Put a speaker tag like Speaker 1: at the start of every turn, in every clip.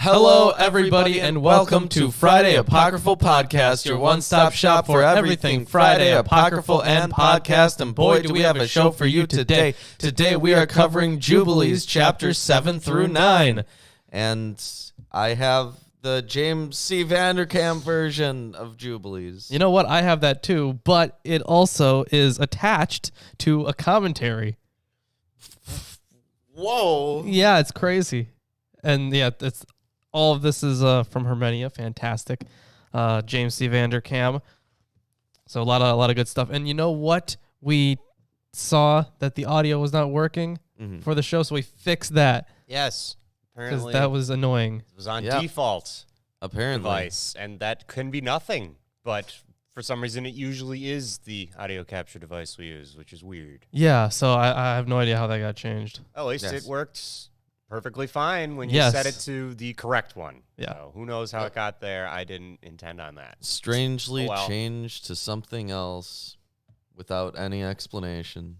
Speaker 1: Hello, everybody, and welcome to Friday Apocryphal Podcast, your one-stop shop for everything Friday Apocryphal and podcast. And boy, do we have a show for you today. Today we are covering Jubilees, chapters 7 through 9. And I have the James C. Vanderkam version of Jubilees.
Speaker 2: You know what? I have that too, but it also is attached to a commentary.
Speaker 1: Whoa.
Speaker 2: Yeah, it's crazy. And yeah, it's all of this is from Hermenia, fantastic. James C. Vanderkam. So a lot of good stuff. And you know what? We saw that the audio was not working for the show, so we fixed that.
Speaker 3: Yes,
Speaker 2: Because
Speaker 3: apparently
Speaker 2: that was annoying.
Speaker 3: it was on default
Speaker 1: Apparently.
Speaker 3: device, and that can be nothing. But for some reason, it usually is the audio capture device we use, which is weird.
Speaker 2: Yeah, so I have no idea how that got changed.
Speaker 3: At least
Speaker 1: Yes.
Speaker 3: it worked perfectly fine when you
Speaker 2: Yes.
Speaker 3: set it to the correct one.
Speaker 2: Yeah.
Speaker 3: So who knows how it got there? I didn't intend on that.
Speaker 1: Strangely
Speaker 3: Oh, well.
Speaker 1: changed to something else without any explanation.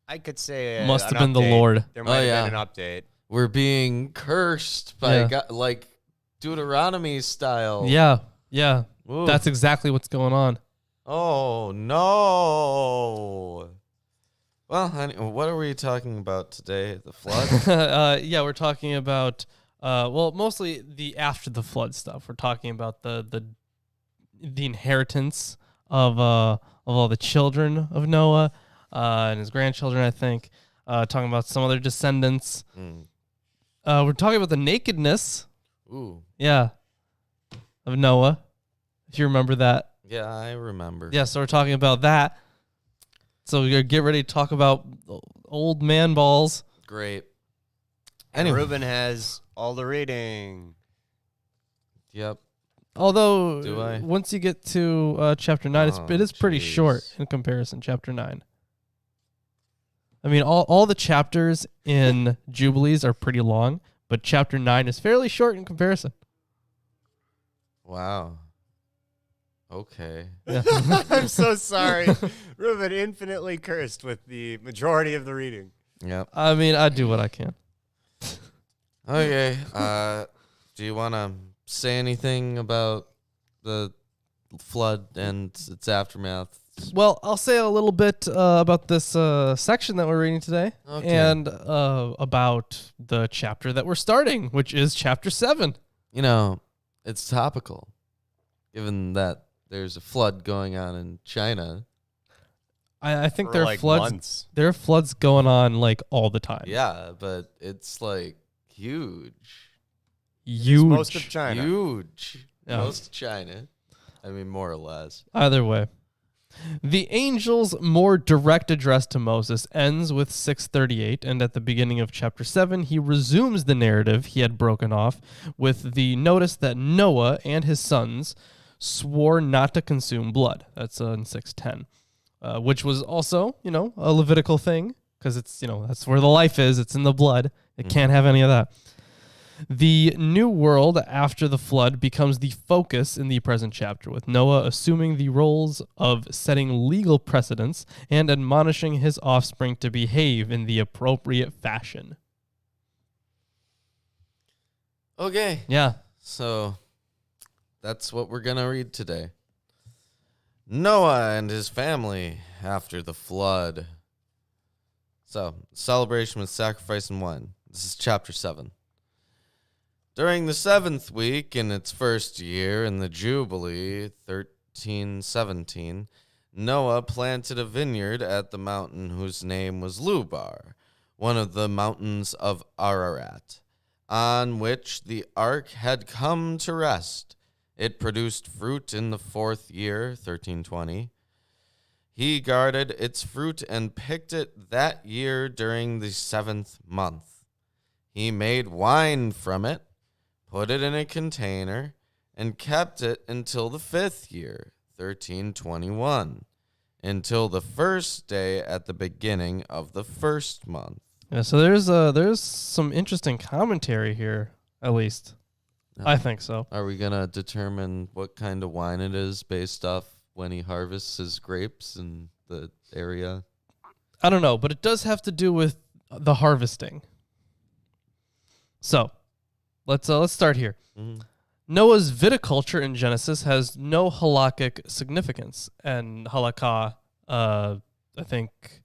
Speaker 3: I could say
Speaker 2: Must
Speaker 3: an
Speaker 2: have been the
Speaker 3: update.
Speaker 2: Lord.
Speaker 3: There might
Speaker 1: Oh,
Speaker 3: have been an update.
Speaker 1: We're being cursed by
Speaker 2: Yeah.
Speaker 1: God, like Deuteronomy style.
Speaker 2: Yeah.
Speaker 1: Ooh.
Speaker 2: That's exactly what's going on.
Speaker 1: Oh, no. Well, honey, what are we talking about today? The flood?
Speaker 2: Yeah, we're talking about mostly the after the flood stuff. We're talking about the inheritance of all the children of Noah and his grandchildren, I think. Talking about some other descendants. We're talking about the nakedness,
Speaker 1: Ooh.
Speaker 2: of Noah, if you remember that.
Speaker 1: Yeah, I remember.
Speaker 2: Yeah, so we're talking about that. So we're gonna get ready to talk about old man balls.
Speaker 1: Great.
Speaker 3: And
Speaker 1: Anyway.
Speaker 3: Ruben has all the reading.
Speaker 1: Yep.
Speaker 2: Although,
Speaker 1: Do I?
Speaker 2: once you get to chapter 9, it is pretty
Speaker 1: jeez.
Speaker 2: short in comparison, chapter 9. I mean, all the chapters in Jubilees are pretty long, but chapter 9 is fairly short in comparison.
Speaker 1: Wow. Okay.
Speaker 2: Yeah.
Speaker 3: I'm so sorry. Ruben infinitely cursed with the majority of the reading.
Speaker 1: Yep.
Speaker 2: I mean, I do what I can.
Speaker 1: Okay. Do you want to say anything about the flood and its aftermath?
Speaker 2: Well, I'll say a little bit about this section that we're reading today,
Speaker 1: Okay.
Speaker 2: and about the chapter that we're starting, which is chapter 7.
Speaker 1: You know, it's topical, given that there's a flood going on in China.
Speaker 2: I think
Speaker 3: For
Speaker 2: there are
Speaker 3: like
Speaker 2: floods.
Speaker 3: months.
Speaker 2: There are floods going on like all the time.
Speaker 1: Yeah, but it's like huge.
Speaker 2: Huge.
Speaker 3: Most of China.
Speaker 1: Huge.
Speaker 2: Yeah.
Speaker 1: Most of China. I mean, more or less.
Speaker 2: Either way. The angel's more direct address to Moses ends with 638, and at the beginning of chapter 7, he resumes the narrative he had broken off with the notice that Noah and his sons swore not to consume blood. That's in 610, which was also, a Levitical thing, because it's, that's where the life is. It's in the blood. It can't have any of that. The new world after the flood becomes the focus in the present chapter, with Noah assuming the roles of setting legal precedents and admonishing his offspring to behave in the appropriate fashion.
Speaker 1: Okay.
Speaker 2: Yeah.
Speaker 1: So that's what we're going to read today. Noah and his family after the flood. So, celebration with sacrifice and wine. This is chapter 7. During the 7th week in its first year in the Jubilee, 1317, Noah planted a vineyard at the mountain whose name was Lubar, one of the mountains of Ararat, on which the ark had come to rest. It produced fruit in the 4th year, 1320. He guarded its fruit and picked it that year during the 7th month. He made wine from it, put it in a container, and kept it until the 5th year, 1321, until the first day at the beginning of the 1st month.
Speaker 2: Yeah, so there's some interesting commentary here, at least. I think so.
Speaker 1: Are we going to determine what kind of wine it is based off when he harvests his grapes in the area?
Speaker 2: I don't know, but it does have to do with the harvesting. So, let's start here.
Speaker 1: Mhm.
Speaker 2: Noah's viticulture in Genesis has no halakhic significance, and halakha, I think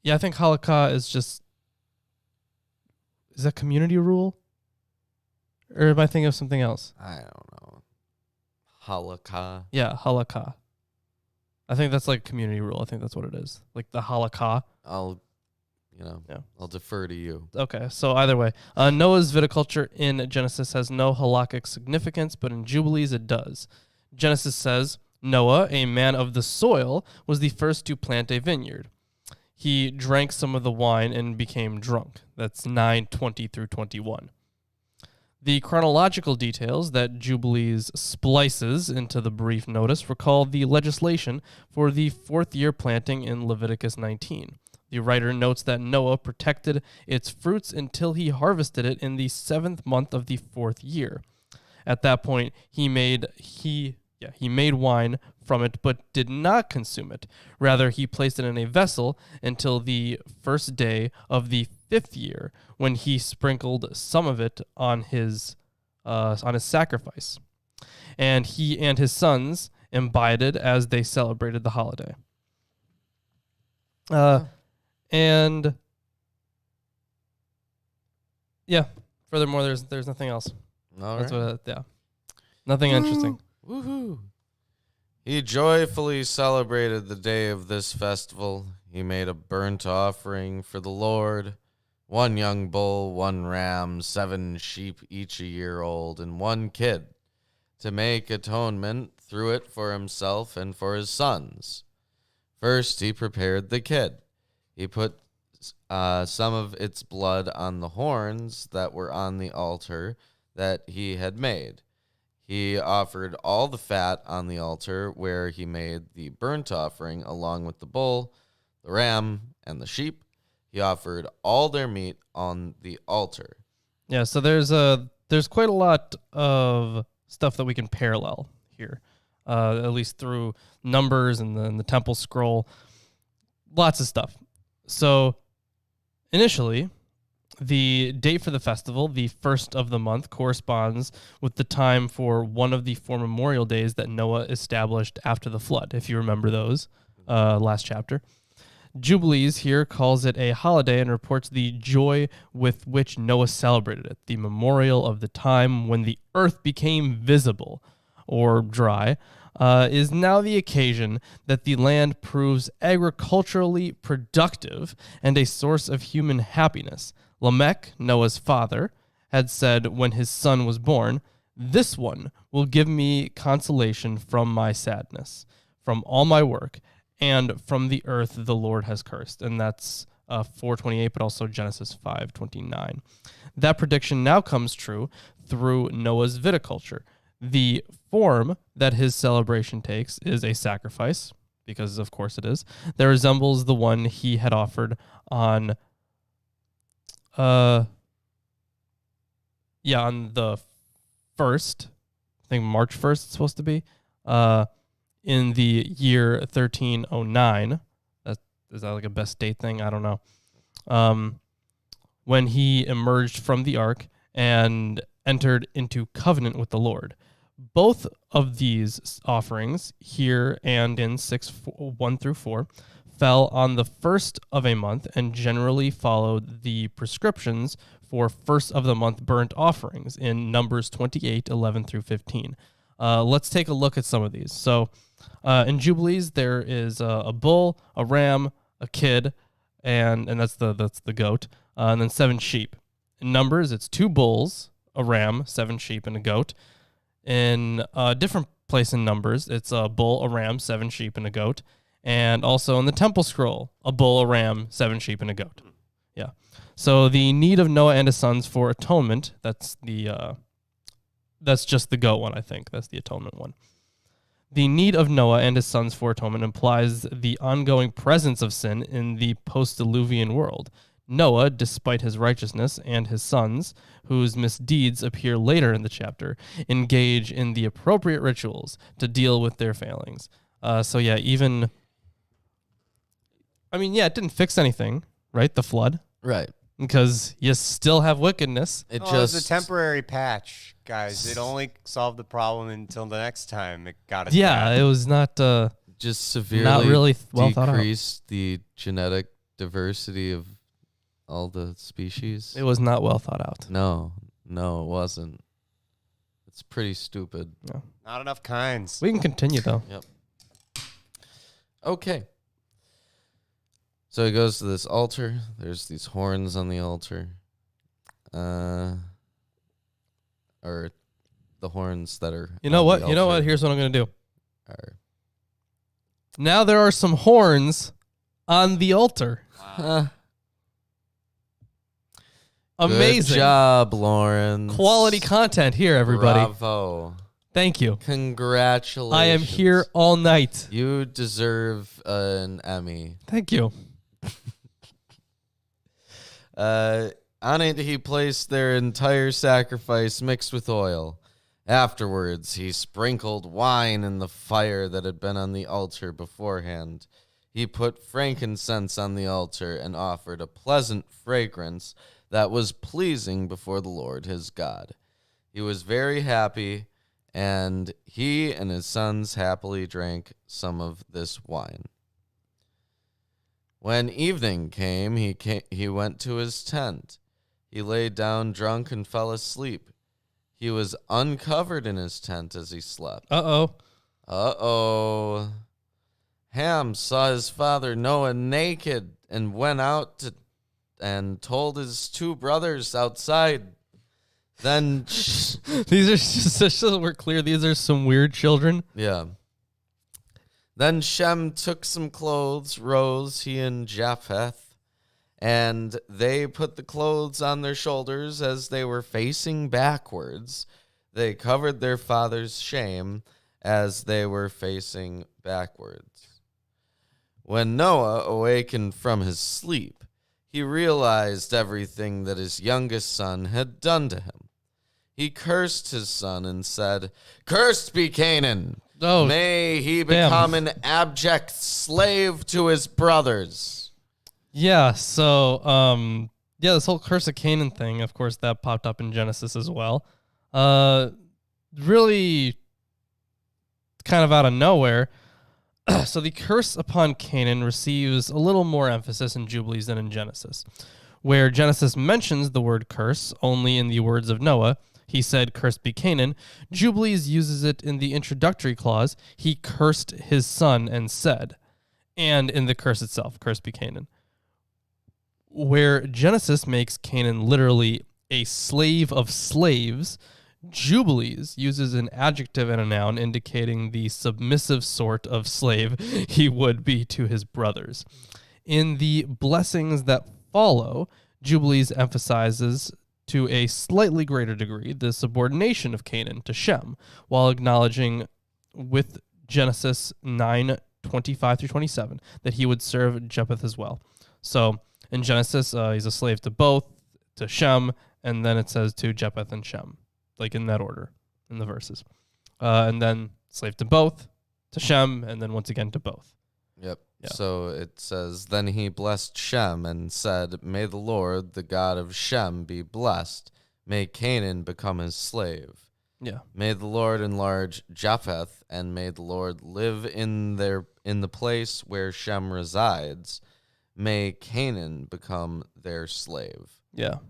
Speaker 2: halakha is that community rule, or am I thinking of something else?
Speaker 1: I don't know. Halakha.
Speaker 2: Yeah, halakha. I think that's like community rule. I think that's what it is, like the halakha.
Speaker 1: I'll defer to you.
Speaker 2: Okay, so either way, Noah's viticulture in Genesis has no halakhic significance, but in Jubilees it does. Genesis says, Noah, a man of the soil, was the first to plant a vineyard. He drank some of the wine and became drunk. That's 9:20 through 21. The chronological details that Jubilees splices into the brief notice recall the legislation for the fourth year planting in Leviticus 19. The writer notes that Noah protected its fruits until he harvested it in the 7th month of the 4th year. At that point, he made wine from it, but did not consume it. Rather, he placed it in a vessel until the first day of the 5th year, when he sprinkled some of it on his sacrifice. And he and his sons imbibed it as they celebrated the holiday. And yeah, furthermore, there's nothing else.
Speaker 1: All
Speaker 2: That's
Speaker 1: right.
Speaker 2: nothing interesting.
Speaker 1: Woohoo! He joyfully celebrated the day of this festival. He made a burnt offering for the Lord, 1 young bull, 1 ram, 7 sheep, each a year old, and 1 kid, to make atonement through it for himself and for his sons. First, he prepared the kid. He put some of its blood on the horns that were on the altar that he had made. He offered all the fat on the altar where he made the burnt offering, along with the bull, the ram, and the sheep. He offered all their meat on the altar.
Speaker 2: Yeah, so there's quite a lot of stuff that we can parallel here, at least through Numbers and then the Temple Scroll. Lots of stuff. So initially, the date for the festival, the 1st of the month, corresponds with the time for one of the 4 memorial days that Noah established after the flood, if you remember those, last chapter. Jubilees here calls it a holiday and reports the joy with which Noah celebrated it, the memorial of the time when the earth became visible, or dry, is now the occasion that the land proves agriculturally productive and a source of human happiness. Lamech, Noah's father, had said when his son was born, "This one will give me consolation from my sadness, from all my work, and from the earth the Lord has cursed." And that's 4:28, but also Genesis 5:29. That prediction now comes true through Noah's viticulture. The form that his celebration takes is a sacrifice, because of course it is, that resembles the one he had offered on the 1st, I think March 1st it's supposed to be, in the year 1309. Is that like a best date thing? I don't know. When he emerged from the ark and entered into covenant with the Lord. Both of these offerings, here and in 6:1 through 4, fell on the 1st of a month and generally followed the prescriptions for 1st of the month burnt offerings in Numbers 28:11 through 15. Let's take a look at some of these. So in Jubilees, there is a bull, a ram, a kid, and that's the goat, and then 7 sheep. In Numbers, it's 2 bulls, a ram, 7 sheep, and a goat. In a different place in Numbers, it's a bull, a ram, 7 sheep, and a goat. And also in the Temple Scroll, a bull, a ram, 7 sheep, and a goat. Yeah. So the need of Noah and his sons for atonement, that's just the goat one, I think. That's the atonement one. The need of Noah and his sons for atonement implies the ongoing presence of sin in the post-Diluvian world. Noah, despite his righteousness, and his sons, whose misdeeds appear later in the chapter, engage in the appropriate rituals to deal with their failings. It didn't fix anything, right? The flood.
Speaker 1: Right.
Speaker 2: because you still have wickedness.
Speaker 1: It
Speaker 3: Oh,
Speaker 1: just
Speaker 3: it's a temporary patch, guys. It only solved the problem until the next time it got it.
Speaker 2: Yeah, it was not
Speaker 1: just severely
Speaker 2: not really well thought out.
Speaker 1: decreased the genetic diversity of all the species.
Speaker 2: It was not well thought out.
Speaker 1: No, it wasn't. It's pretty stupid.
Speaker 2: No.
Speaker 3: Not enough kinds.
Speaker 2: We can continue though.
Speaker 1: Yep. Okay. So he goes to this altar. There's these horns on the altar. Or the horns that are
Speaker 2: You know
Speaker 1: on
Speaker 2: what?
Speaker 1: the
Speaker 2: You know what?
Speaker 1: altar
Speaker 2: Here's what I'm going to do.
Speaker 1: are-
Speaker 2: Now there are some horns on the altar.
Speaker 1: Huh.
Speaker 2: Amazing.
Speaker 1: Good job, Lauren.
Speaker 2: Quality content here, everybody.
Speaker 1: Bravo.
Speaker 2: Thank you.
Speaker 1: Congratulations.
Speaker 2: I am here all night.
Speaker 1: You deserve an Emmy.
Speaker 2: Thank you.
Speaker 1: On it, he placed their entire sacrifice mixed with oil. Afterwards, he sprinkled wine in the fire that had been on the altar beforehand. He put frankincense on the altar and offered a pleasant fragrance that was pleasing before the Lord his God. He was very happy, and he and his sons happily drank some of this wine. When evening came, he went to his tent. He lay down drunk and fell asleep. He was uncovered in his tent as he slept.
Speaker 2: Uh-oh.
Speaker 1: Ham saw his father Noah naked and went out and told his two brothers outside. Then,
Speaker 2: These are just so we're clear. These are some weird children.
Speaker 1: yeah. Then Shem took some clothes, rose, he and Japheth, and they put the clothes on their shoulders as they were facing backwards. They covered their father's shame as they were facing backwards. When Noah awakened from his sleep, he realized everything that his youngest son had done to him. He cursed his son and said, "Cursed be Canaan!
Speaker 2: Oh,
Speaker 1: May he
Speaker 2: damn.
Speaker 1: become an abject slave to his brothers."
Speaker 2: yeah. So, this whole curse of Canaan thing, of course, that popped up in Genesis as well. Really kind of out of nowhere. So the curse upon Canaan receives a little more emphasis in Jubilees than in Genesis, where Genesis mentions the word curse only in the words of Noah. He said, "Cursed be Canaan." Jubilees uses it in the introductory clause. He cursed his son and said, and in the curse itself, "Cursed be Canaan." Where Genesis makes Canaan literally a slave of slaves, Jubilees uses an adjective and a noun indicating the submissive sort of slave he would be to his brothers. In the blessings that follow, Jubilees emphasizes to a slightly greater degree the subordination of Canaan to Shem, while acknowledging with Genesis 9:25 through 27 that he would serve Japheth as well. So in Genesis, he's a slave to both, to Shem, and then it says to Japheth and Shem, like in that order in the verses. And then slave to both, to Shem, and then once again to both.
Speaker 1: Yep.
Speaker 2: Yeah.
Speaker 1: So it says, "Then he blessed Shem and said, 'May the Lord, the God of Shem, be blessed. May Canaan become his slave.
Speaker 2: Yeah.
Speaker 1: May the Lord enlarge Japheth, and may the Lord live in the place where Shem resides. May Canaan become their slave.'"
Speaker 2: Yeah.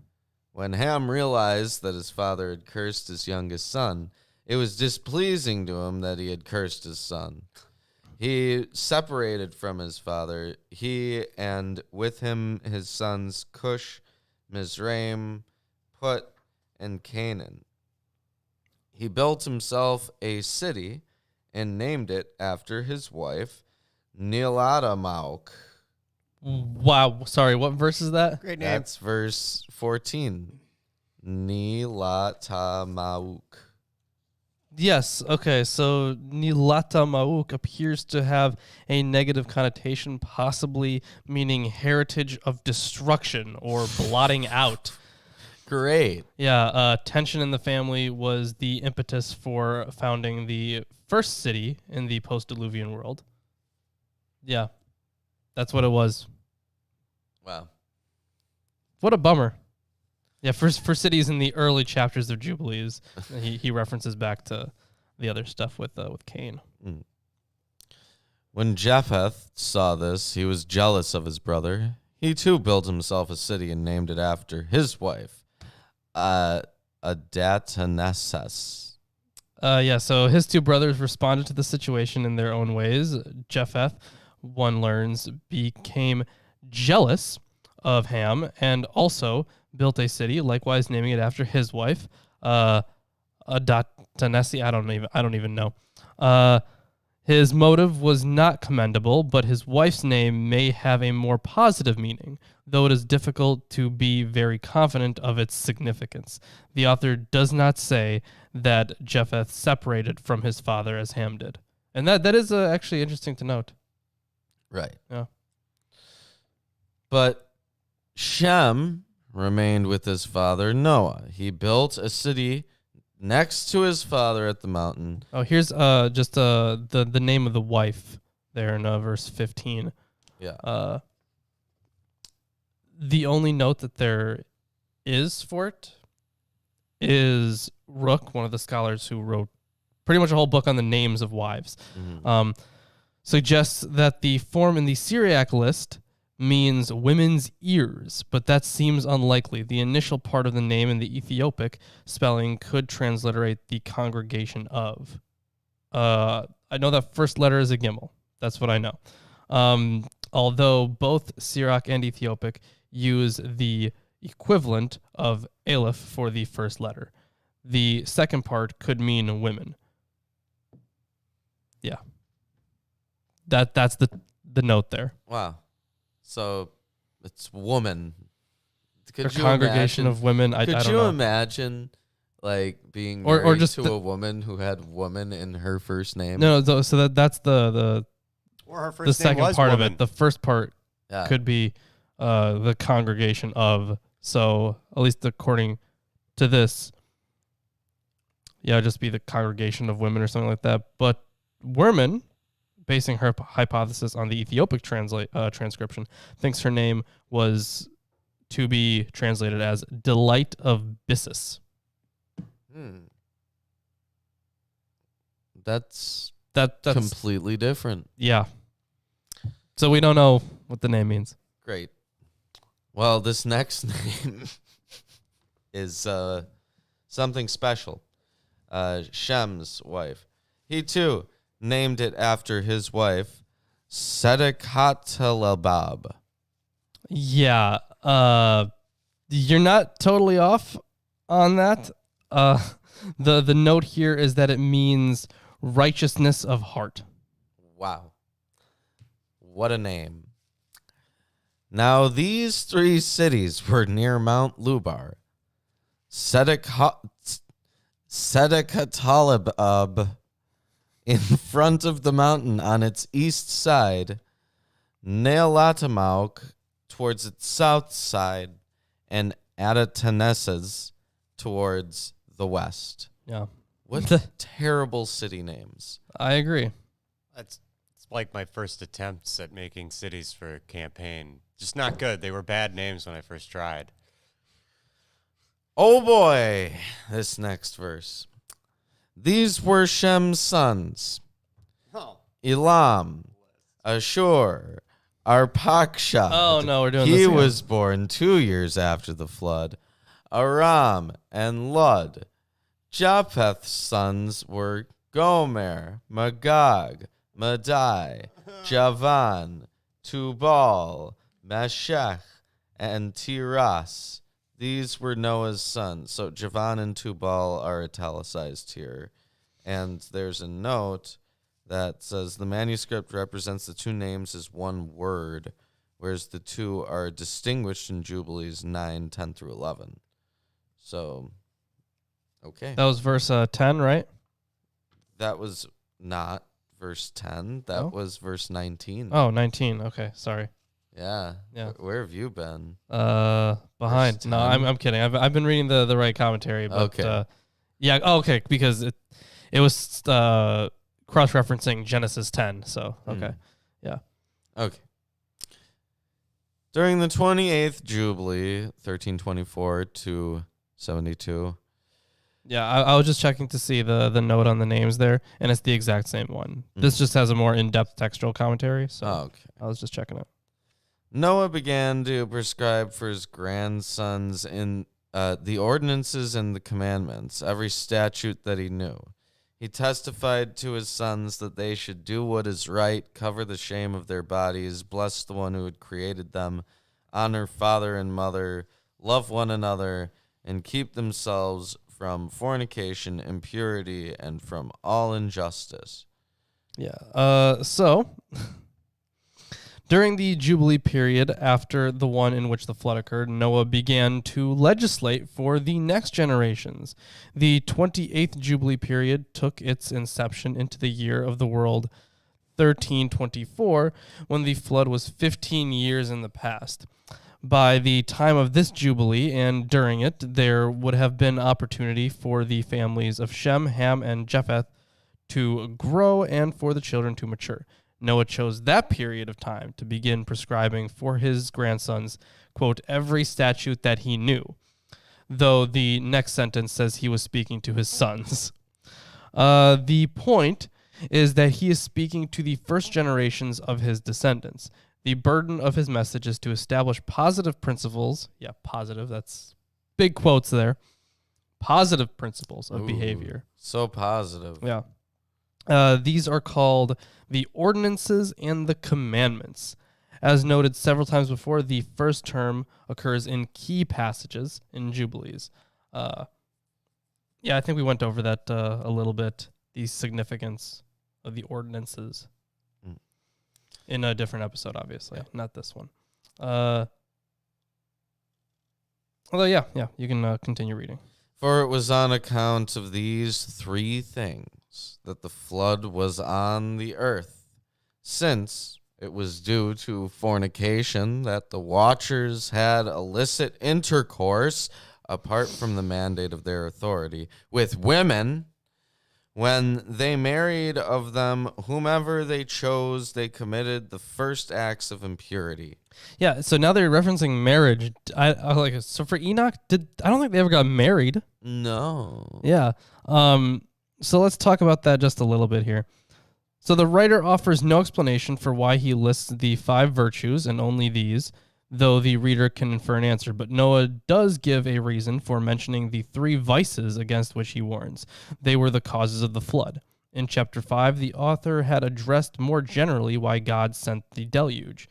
Speaker 1: When Ham realized that his father had cursed his youngest son, it was displeasing to him that he had cursed his son. He separated from his father, he and with him his sons Cush, Mizraim, Put, and Canaan. He built himself a city and named it after his wife, Neelatamauk.
Speaker 2: Wow. Sorry, what verse is that?
Speaker 3: Great name.
Speaker 1: That's verse 14. Neelatamauk.
Speaker 2: Yes. Okay. So Nilata Mauk appears to have a negative connotation, possibly meaning heritage of destruction or blotting out.
Speaker 1: Great.
Speaker 2: Yeah. Tension in the family was the impetus for founding the first city in the post-Diluvian world. Yeah. That's what it was.
Speaker 1: Wow.
Speaker 2: What a bummer. Yeah, for cities in the early chapters of Jubilees, he references back to the other stuff with Cain.
Speaker 1: Mm. When Japheth saw this, he was jealous of his brother. He too built himself a city and named it after his wife, Adatanessas.
Speaker 2: So his two brothers responded to the situation in their own ways. Japheth, one learns, became jealous of Ham and also built a city, likewise naming it after his wife, Adatanesi. I don't even know. His motive was not commendable, but his wife's name may have a more positive meaning, though it is difficult to be very confident of its significance. The author does not say that Japheth separated from his father as Ham did. And that is actually interesting to note.
Speaker 1: Right.
Speaker 2: Yeah.
Speaker 1: But Shem remained with his father Noah. He built a city next to his father at the mountain.
Speaker 2: Oh, here's just the name of the wife there in verse 15.
Speaker 1: Yeah.
Speaker 2: The only note that there is for it is Rook, one of the scholars who wrote pretty much a whole book on the names of wives, suggests that the form in the Syriac list means women's ears, but that seems unlikely. The initial part of the name in the Ethiopic spelling could transliterate the congregation of. I know that first letter is a gimel. That's what I know. Although both Syriac and Ethiopic use the equivalent of aleph for the first letter. The second part could mean women. Yeah. That's the note there.
Speaker 1: Wow. So it's woman.
Speaker 2: A congregation of women. I don't
Speaker 1: Could you
Speaker 2: know.
Speaker 1: imagine like being
Speaker 2: Or
Speaker 1: married
Speaker 2: just
Speaker 1: to a woman who had woman in her first name?
Speaker 2: No, so that's the
Speaker 3: Or her first
Speaker 2: the
Speaker 3: name
Speaker 2: second
Speaker 3: was
Speaker 2: part
Speaker 3: woman.
Speaker 2: of it. The first part
Speaker 1: Yeah.
Speaker 2: could be the congregation of. So at least according to this, yeah, just be the congregation of women or something like that. But Werman, basing her hypothesis on the Ethiopic transcription, thinks her name was to be translated as Delight of Byssus.
Speaker 1: That's
Speaker 2: That's
Speaker 1: completely different.
Speaker 2: yeah. So we don't know what the name means.
Speaker 1: Great. Well, this next name is something special. Shem's wife. He too named it after his wife, Sedekatelabab.
Speaker 2: Yeah. You're not totally off on that. The note here is that it means righteousness of heart.
Speaker 1: Wow. What a name. Now these three cities were near Mount Lubar. Sedekatalab in front of the mountain on its east side, Neelatamauk towards its south side, and Adatanessas towards the west.
Speaker 2: Yeah.
Speaker 1: What terrible city names.
Speaker 2: I agree.
Speaker 3: It's like my first attempts at making cities for a campaign. Just not good. They were bad names when I first tried.
Speaker 1: Oh boy, this next verse. These were Shem's sons, Elam, Ashur, Arpachshad.
Speaker 2: Oh, no, we're doing
Speaker 1: He
Speaker 2: this again.
Speaker 1: was born 2 years after the flood. Aram and Lud. Japheth's sons were Gomer, Magog, Madai, Javan, Tubal, Meshech, and Tiras. These were Noah's sons. So Javan and Tubal are italicized here. And there's a note that says the manuscript represents the two names as one word, whereas the two are distinguished in Jubilees 9, 10 through 11. So, okay.
Speaker 2: That was verse 10, right?
Speaker 1: That was not verse 10. That
Speaker 2: Oh?
Speaker 1: was verse 19.
Speaker 2: Oh, 19. Okay, sorry.
Speaker 1: Yeah.
Speaker 2: Yeah.
Speaker 1: Where have you been?
Speaker 2: Behind.
Speaker 1: Verse
Speaker 2: No,
Speaker 1: 10.
Speaker 2: I'm kidding. I've been reading the right commentary, but
Speaker 1: Okay.
Speaker 2: yeah, okay, because it was cross-referencing Genesis 10. So, okay.
Speaker 1: Okay. During the 28th Jubilee, 1324 to 72.
Speaker 2: Yeah, I was just checking to see the note on the names there, and it's the exact same one. This just has a more in-depth textual commentary, so
Speaker 1: Okay.
Speaker 2: I was just checking it.
Speaker 1: Noah began to prescribe for his grandsons in the ordinances and the commandments, every statute that he knew. He testified to his sons that they should do what is right, cover the shame of their bodies, bless the one who had created them, honor father and mother, love one another, and keep themselves from fornication, impurity, and from all injustice.
Speaker 2: Yeah. So, during the Jubilee period after the one in which the flood occurred, Noah began to legislate for the next generations. The 28th Jubilee period took its inception into the year of the world 1324, when the flood was 15 years in the past. By the time of this Jubilee and during it, there would have been opportunity for the families of Shem, Ham, and Japheth to grow and for the children to mature. Noah chose that period of time to begin prescribing for his grandsons, quote, every statute that he knew, though the next sentence says he was speaking to his sons. The point is that he is speaking to the first generations of his descendants. The burden of his message is to establish positive principles. Yeah, positive, that's big quotes there. Positive principles of behavior.
Speaker 1: So positive.
Speaker 2: Yeah. These are called the ordinances and the commandments. As noted several times before, the first term occurs in key passages in Jubilees. Yeah, I think we went over that a little bit, the significance of the ordinances in a different episode, obviously, not this one. Although, yeah, you can continue reading.
Speaker 1: For it was on account of these three things that the flood was on the earth, since it was due to fornication that the watchers had illicit intercourse, apart from the mandate of their authority, with women. When they married of them whomever they chose, they committed the first acts of impurity.
Speaker 2: Yeah, so now they're referencing marriage. I like it. So for Enoch, I don't think they ever got married.
Speaker 1: No.
Speaker 2: Yeah. So let's talk about that just a little bit here. So the writer offers no explanation for why he lists the 5 virtues and only these, though the reader can infer an answer. But Noah does give a reason for mentioning the 3 vices against which he warns. They were the causes of the flood. In chapter 5, the author had addressed more generally why God sent the deluge.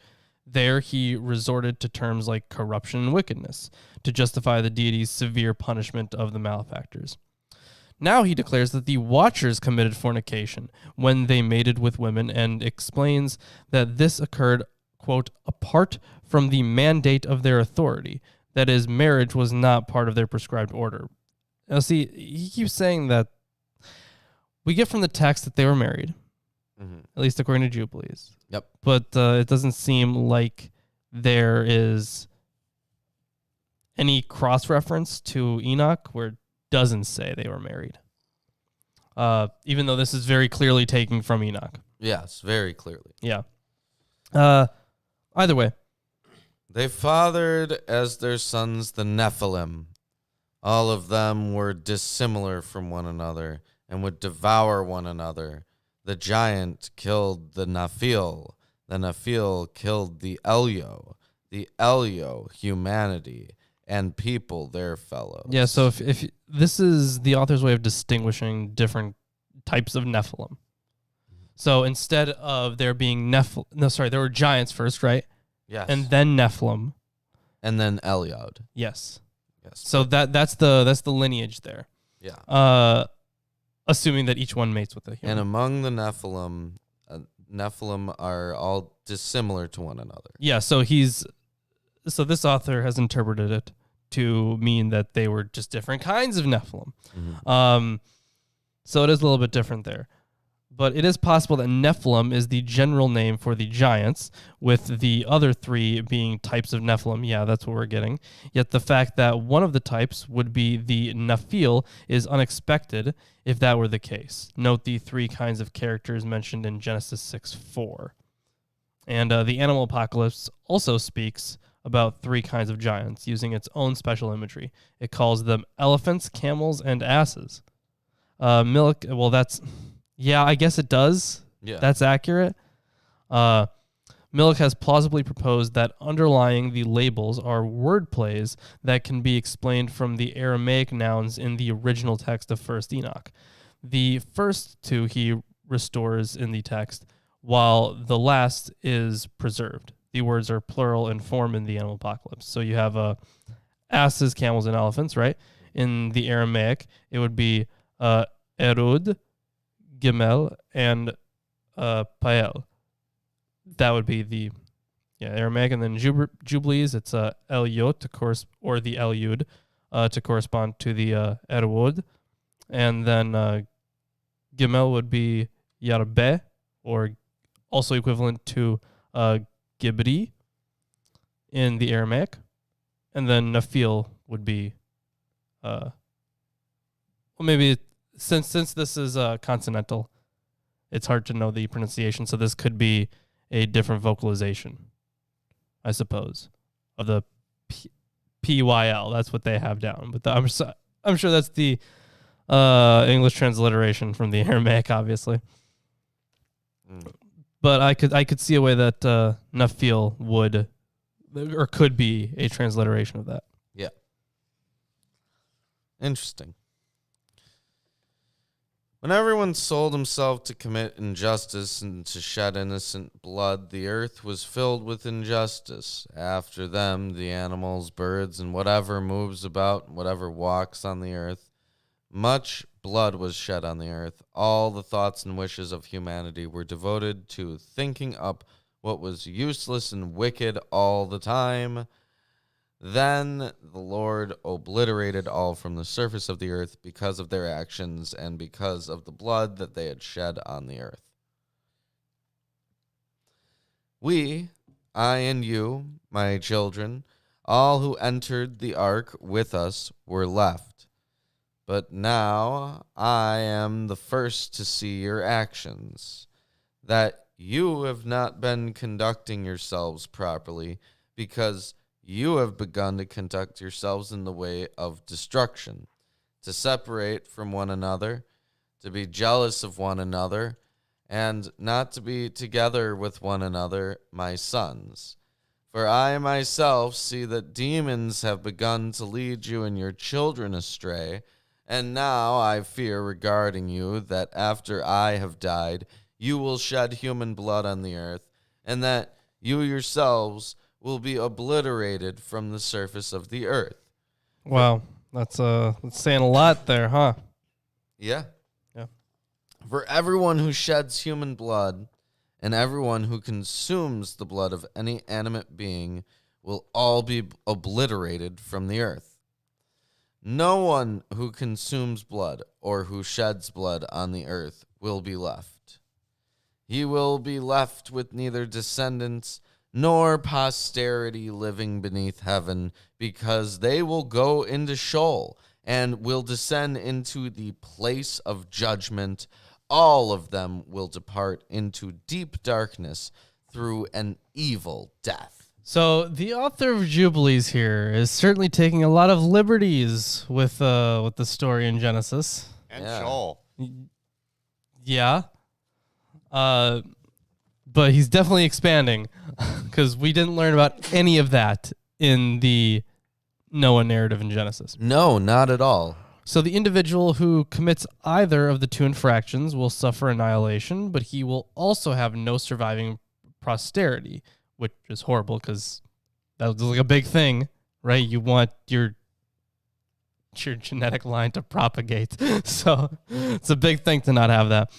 Speaker 2: There, he resorted to terms like corruption and wickedness to justify the deity's severe punishment of the malefactors. Now he declares that the watchers committed fornication when they mated with women, and explains that this occurred, quote, apart from the mandate of their authority. That is, marriage was not part of their prescribed order. Now, see, he keeps saying that we get from the text that they were married, at least according to Jubilees.
Speaker 1: Yep.
Speaker 2: But it doesn't seem like there is any cross-reference to Enoch where it doesn't say they were married. Even though this is very clearly taken from Enoch.
Speaker 1: Yes, very clearly.
Speaker 2: Yeah. Either way.
Speaker 1: They fathered as their sons the Nephilim. All of them were dissimilar from one another and would devour one another. The giant killed the Nephil. The Nephil killed the Elio humanity, and people their fellows.
Speaker 2: Yeah, so if this is the author's way of distinguishing different types of Nephilim. So instead of there being there were giants first, right?
Speaker 1: Yes.
Speaker 2: And then Nephilim.
Speaker 1: And then Eliod.
Speaker 2: Yes.
Speaker 1: Yes.
Speaker 2: So that's the lineage there.
Speaker 1: Yeah.
Speaker 2: Assuming that each one mates with a human.
Speaker 1: And among the Nephilim are all dissimilar to one another.
Speaker 2: Yeah, so this author has interpreted it to mean that they were just different kinds of Nephilim.
Speaker 1: Mm-hmm.
Speaker 2: So it is a little bit different there. But it is possible that Nephilim is the general name for the giants, with the other 3 being types of Nephilim. Yeah, that's what we're getting. Yet the fact that one of the types would be the Nephil is unexpected if that were the case. Note the 3 kinds of characters mentioned in Genesis 6:4. And the animal apocalypse also speaks about 3 kinds of giants using its own special imagery. It calls them elephants, camels, and asses. Milk, well, I guess it does.
Speaker 1: Yeah.
Speaker 2: That's accurate. Milk has plausibly proposed that underlying the labels are word plays that can be explained from the Aramaic nouns in the original text of 1st Enoch. The first 2 he restores in the text, while the last is preserved. The words are plural in form in the animal apocalypse. So you have asses, camels, and elephants, right? In the Aramaic, it would be erud, gimel, and pael. That would be the Aramaic. And then Jubilees, it's Elyot, or the Elyud, to correspond to the erud. And then gimel would be yarbe, or also equivalent to Gibri in the Aramaic, and then Nephil would be, maybe since this is consonantal, it's hard to know the pronunciation. So this could be a different vocalization, I suppose, of the PYL. That's what they have down, but I'm sure that's the English transliteration from the Aramaic, obviously. But I could see a way that Nephil would or could be a transliteration of that.
Speaker 1: Yeah. Interesting. When everyone sold himself to commit injustice and to shed innocent blood, the earth was filled with injustice. After them, the animals, birds, and whatever moves about, whatever walks on the earth, much blood was shed on the earth. All the thoughts and wishes of humanity were devoted to thinking up what was useless and wicked all the time. Then the Lord obliterated all from the surface of the earth because of their actions and because of the blood that they had shed on the earth. We, I and you, my children, all who entered the ark with us were left. But now I am the first to see your actions, that you have not been conducting yourselves properly, because you have begun to conduct yourselves in the way of destruction, to separate from one another, to be jealous of one another, and not to be together with one another, my sons. For I myself see that demons have begun to lead you and your children astray, and now I fear regarding you that after I have died, you will shed human blood on the earth, and that you yourselves will be obliterated from the surface of the earth.
Speaker 2: Wow, that's saying a lot there, huh?
Speaker 1: Yeah.
Speaker 2: Yeah.
Speaker 1: For everyone who sheds human blood and everyone who consumes the blood of any animate being will all be obliterated from the earth. No one who consumes blood or who sheds blood on the earth will be left. He will be left with neither descendants nor posterity living beneath heaven, because they will go into Sheol and will descend into the place of judgment. All of them will depart into deep darkness through an evil death.
Speaker 2: So the author of Jubilees here is certainly taking a lot of liberties with the story in Genesis.
Speaker 3: And Sheol.
Speaker 2: Yeah. But he's definitely expanding, because we didn't learn about any of that in the Noah narrative in Genesis.
Speaker 1: No, not at all.
Speaker 2: So the individual who commits either of the 2 infractions will suffer annihilation, but he will also have no surviving posterity, which is horrible, because that's like a big thing, right? You want your genetic line to propagate. So it's a big thing to not have that.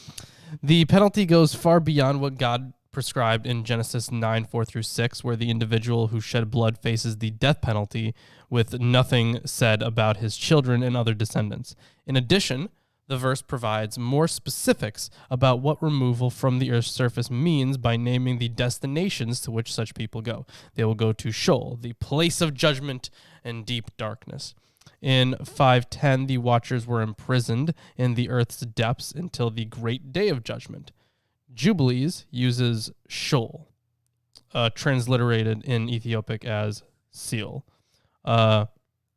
Speaker 2: The penalty goes far beyond what God prescribed in Genesis 9:4-6, where the individual who shed blood faces the death penalty with nothing said about his children and other descendants. In addition, the verse provides more specifics about what removal from the earth's surface means by naming the destinations to which such people go. They will go to Sheol, the place of judgment and deep darkness. In 5:10, the watchers were imprisoned in the earth's depths until the great day of judgment. Jubilees uses Sheol, transliterated in Ethiopic as seal.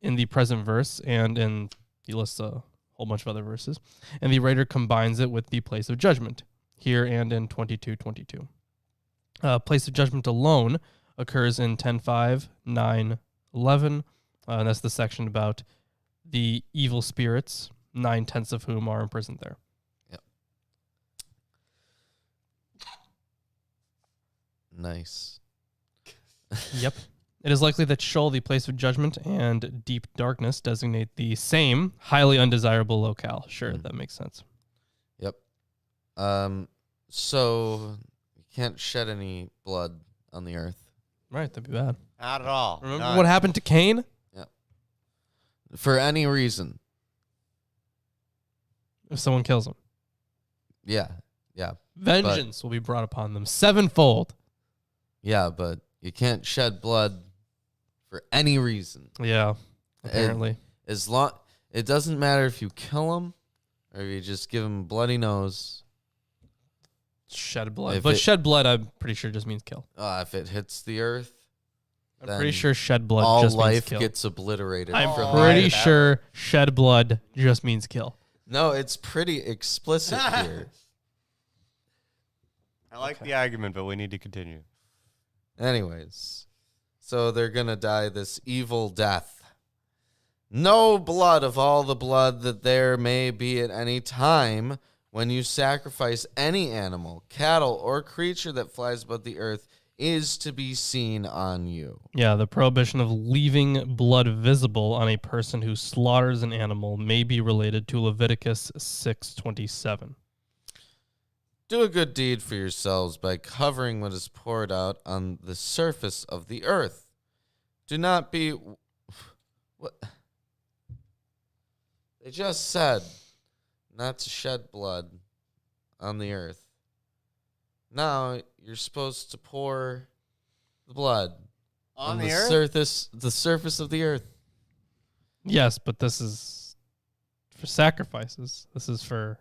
Speaker 2: In the present verse, and he lists a whole bunch of other verses, and the writer combines it with the place of judgment here and in 22:22. Place of judgment alone occurs in 10:5, 9, 11, and that's the section about the evil spirits, 9/10 of whom are imprisoned there.
Speaker 1: Yep. Nice.
Speaker 2: Yep. It is likely that Sheol, the place of judgment, and deep darkness designate the same highly undesirable locale. Sure, that makes sense.
Speaker 1: Yep. So you can't shed any blood on the earth.
Speaker 2: Right, that'd be bad.
Speaker 3: Not at all.
Speaker 2: Remember
Speaker 3: None.
Speaker 2: what happened to Cain?
Speaker 1: Yep. For any reason.
Speaker 2: If someone kills him.
Speaker 1: Yeah. Yeah.
Speaker 2: Vengeance will be brought upon them sevenfold.
Speaker 1: Yeah, but you can't shed blood for any reason.
Speaker 2: Yeah, apparently.
Speaker 1: It doesn't matter if you kill him or if you just give him a bloody nose.
Speaker 2: Shed blood.
Speaker 1: If
Speaker 2: Shed blood, I'm pretty sure just means kill.
Speaker 1: If it hits the earth,
Speaker 2: I'm
Speaker 1: then
Speaker 2: pretty sure shed blood
Speaker 1: all
Speaker 2: just means
Speaker 1: life
Speaker 2: kill.
Speaker 1: gets obliterated.
Speaker 2: I'm
Speaker 1: from
Speaker 2: pretty
Speaker 1: life.
Speaker 2: sure shed blood just means kill.
Speaker 1: No, it's pretty explicit here.
Speaker 3: I like the argument, but we need to continue.
Speaker 1: Anyways, so they're going to die this evil death. No blood of all the blood that there may be at any time when you sacrifice any animal, cattle, or creature that flies above the earth is to be seen on you.
Speaker 2: Yeah, the prohibition of leaving blood visible on a person who slaughters an animal may be related to Leviticus 6:27.
Speaker 1: Do a good deed for yourselves by covering what is poured out on the surface of the earth. Do not be... What? They just said not to shed blood on the earth. Now you're supposed to pour the blood
Speaker 3: On the earth?
Speaker 1: the surface of the earth.
Speaker 2: Yes, but this is for sacrifices. This is for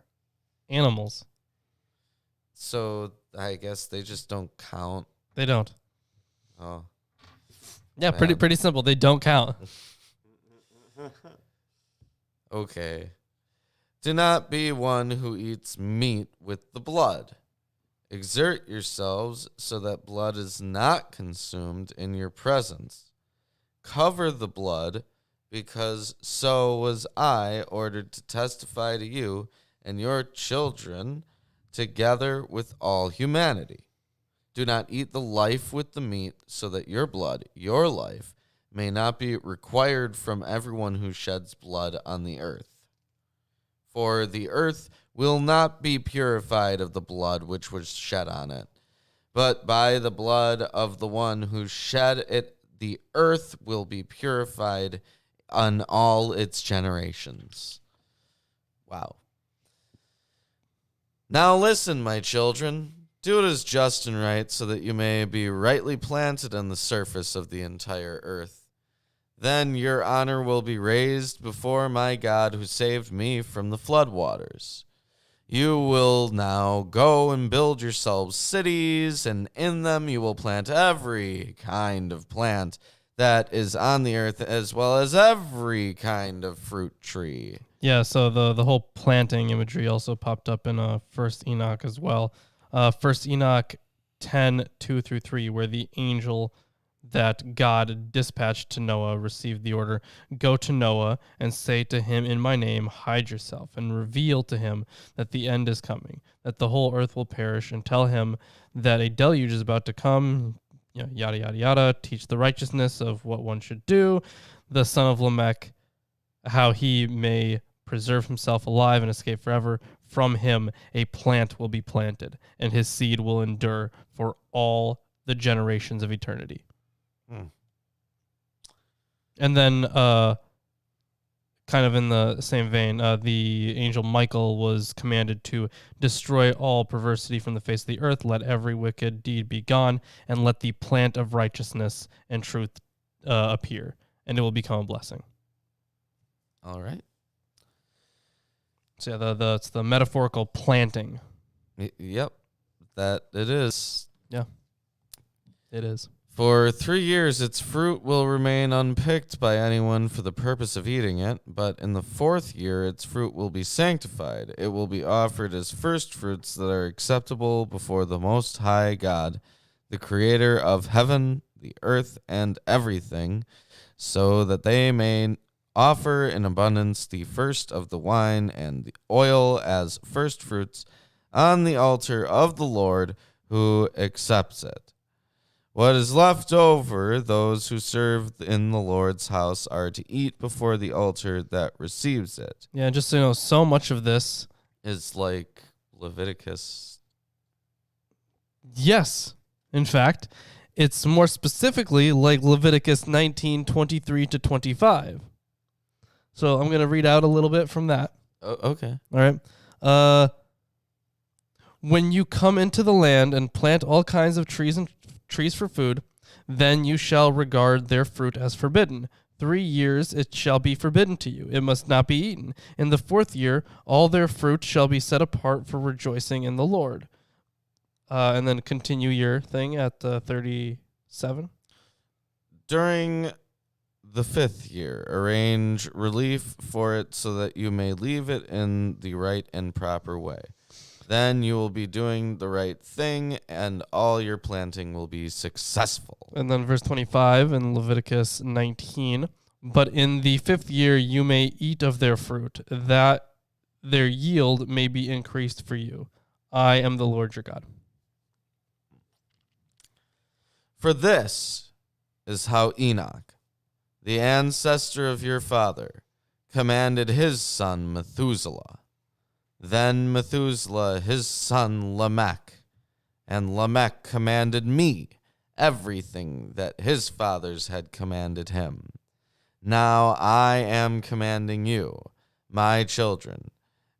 Speaker 2: animals.
Speaker 1: So I guess they just don't count.
Speaker 2: They don't.
Speaker 1: Oh,
Speaker 2: Yeah,
Speaker 1: Man.
Speaker 2: pretty simple. They don't count.
Speaker 1: okay. Do not be one who eats meat with the blood. Exert yourselves so that blood is not consumed in your presence. Cover the blood, because so was I ordered to testify to you and your children together with all humanity. Do not eat the life with the meat, so that your blood, your life, may not be required from everyone who sheds blood on the earth. For the earth will not be purified of the blood which was shed on it, but by the blood of the one who shed it, the earth will be purified on all its generations. Wow. Now listen, my children. Do what is just and right, so that you may be rightly planted on the surface of the entire earth. Then your honor will be raised before my God who saved me from the floodwaters. You will now go and build yourselves cities, and in them you will plant every kind of plant that is on the earth, as well as every kind of fruit tree.
Speaker 2: Yeah, so the whole planting imagery also popped up in First Enoch as well. First Enoch 10:2-3, where the angel that God dispatched to Noah received the order, "Go to Noah and say to him in my name, hide yourself, and reveal to him that the end is coming, that the whole earth will perish, and tell him that a deluge is about to come, yada, yada, yada, teach the righteousness of what one should do, the son of Lamech, how he may preserve himself alive and escape forever. From him a plant will be planted, and his seed will endure for all the generations of eternity." And then, kind of in the same vein, the angel Michael was commanded to destroy all perversity from the face of the earth, let every wicked deed be gone, and let the plant of righteousness and truth appear, and it will become a blessing.
Speaker 1: All right.
Speaker 2: So yeah, it's the metaphorical planting.
Speaker 1: Yep. That it is.
Speaker 2: Yeah, it is.
Speaker 1: For 3 years its fruit will remain unpicked by anyone for the purpose of eating it, but in the 4th year its fruit will be sanctified. It will be offered as first fruits that are acceptable before the Most High God, the Creator of heaven, the earth, and everything, so that they may offer in abundance the first of the wine and the oil as first fruits on the altar of the Lord, who accepts it. What is left over, those who serve in the Lord's house are to eat before the altar that receives it.
Speaker 2: Yeah, just so you know, so much of this
Speaker 1: Is like Leviticus.
Speaker 2: Yes. In fact, it's more specifically like Leviticus 19:23-25. So I'm going to read out a little bit from that.
Speaker 1: Okay.
Speaker 2: All right. When you come into the land and plant all kinds of trees for food, then you shall regard their fruit as forbidden. 3 years it shall be forbidden to you. It must not be eaten. In the 4th year, all their fruit shall be set apart for rejoicing in the Lord. And then continue your thing at 37.
Speaker 1: During the 5th year, arrange relief for it so that you may leave it in the right and proper way. Then you will be doing the right thing, and all your planting will be successful.
Speaker 2: And then verse 25 in Leviticus 19. But in the 5th year you may eat of their fruit, that their yield may be increased for you. I am the Lord your God.
Speaker 1: For this is how Enoch, the ancestor of your father, commanded his son Methuselah. Then Methuselah his son Lamech, and Lamech commanded me everything that his fathers had commanded him. Now I am commanding you, my children,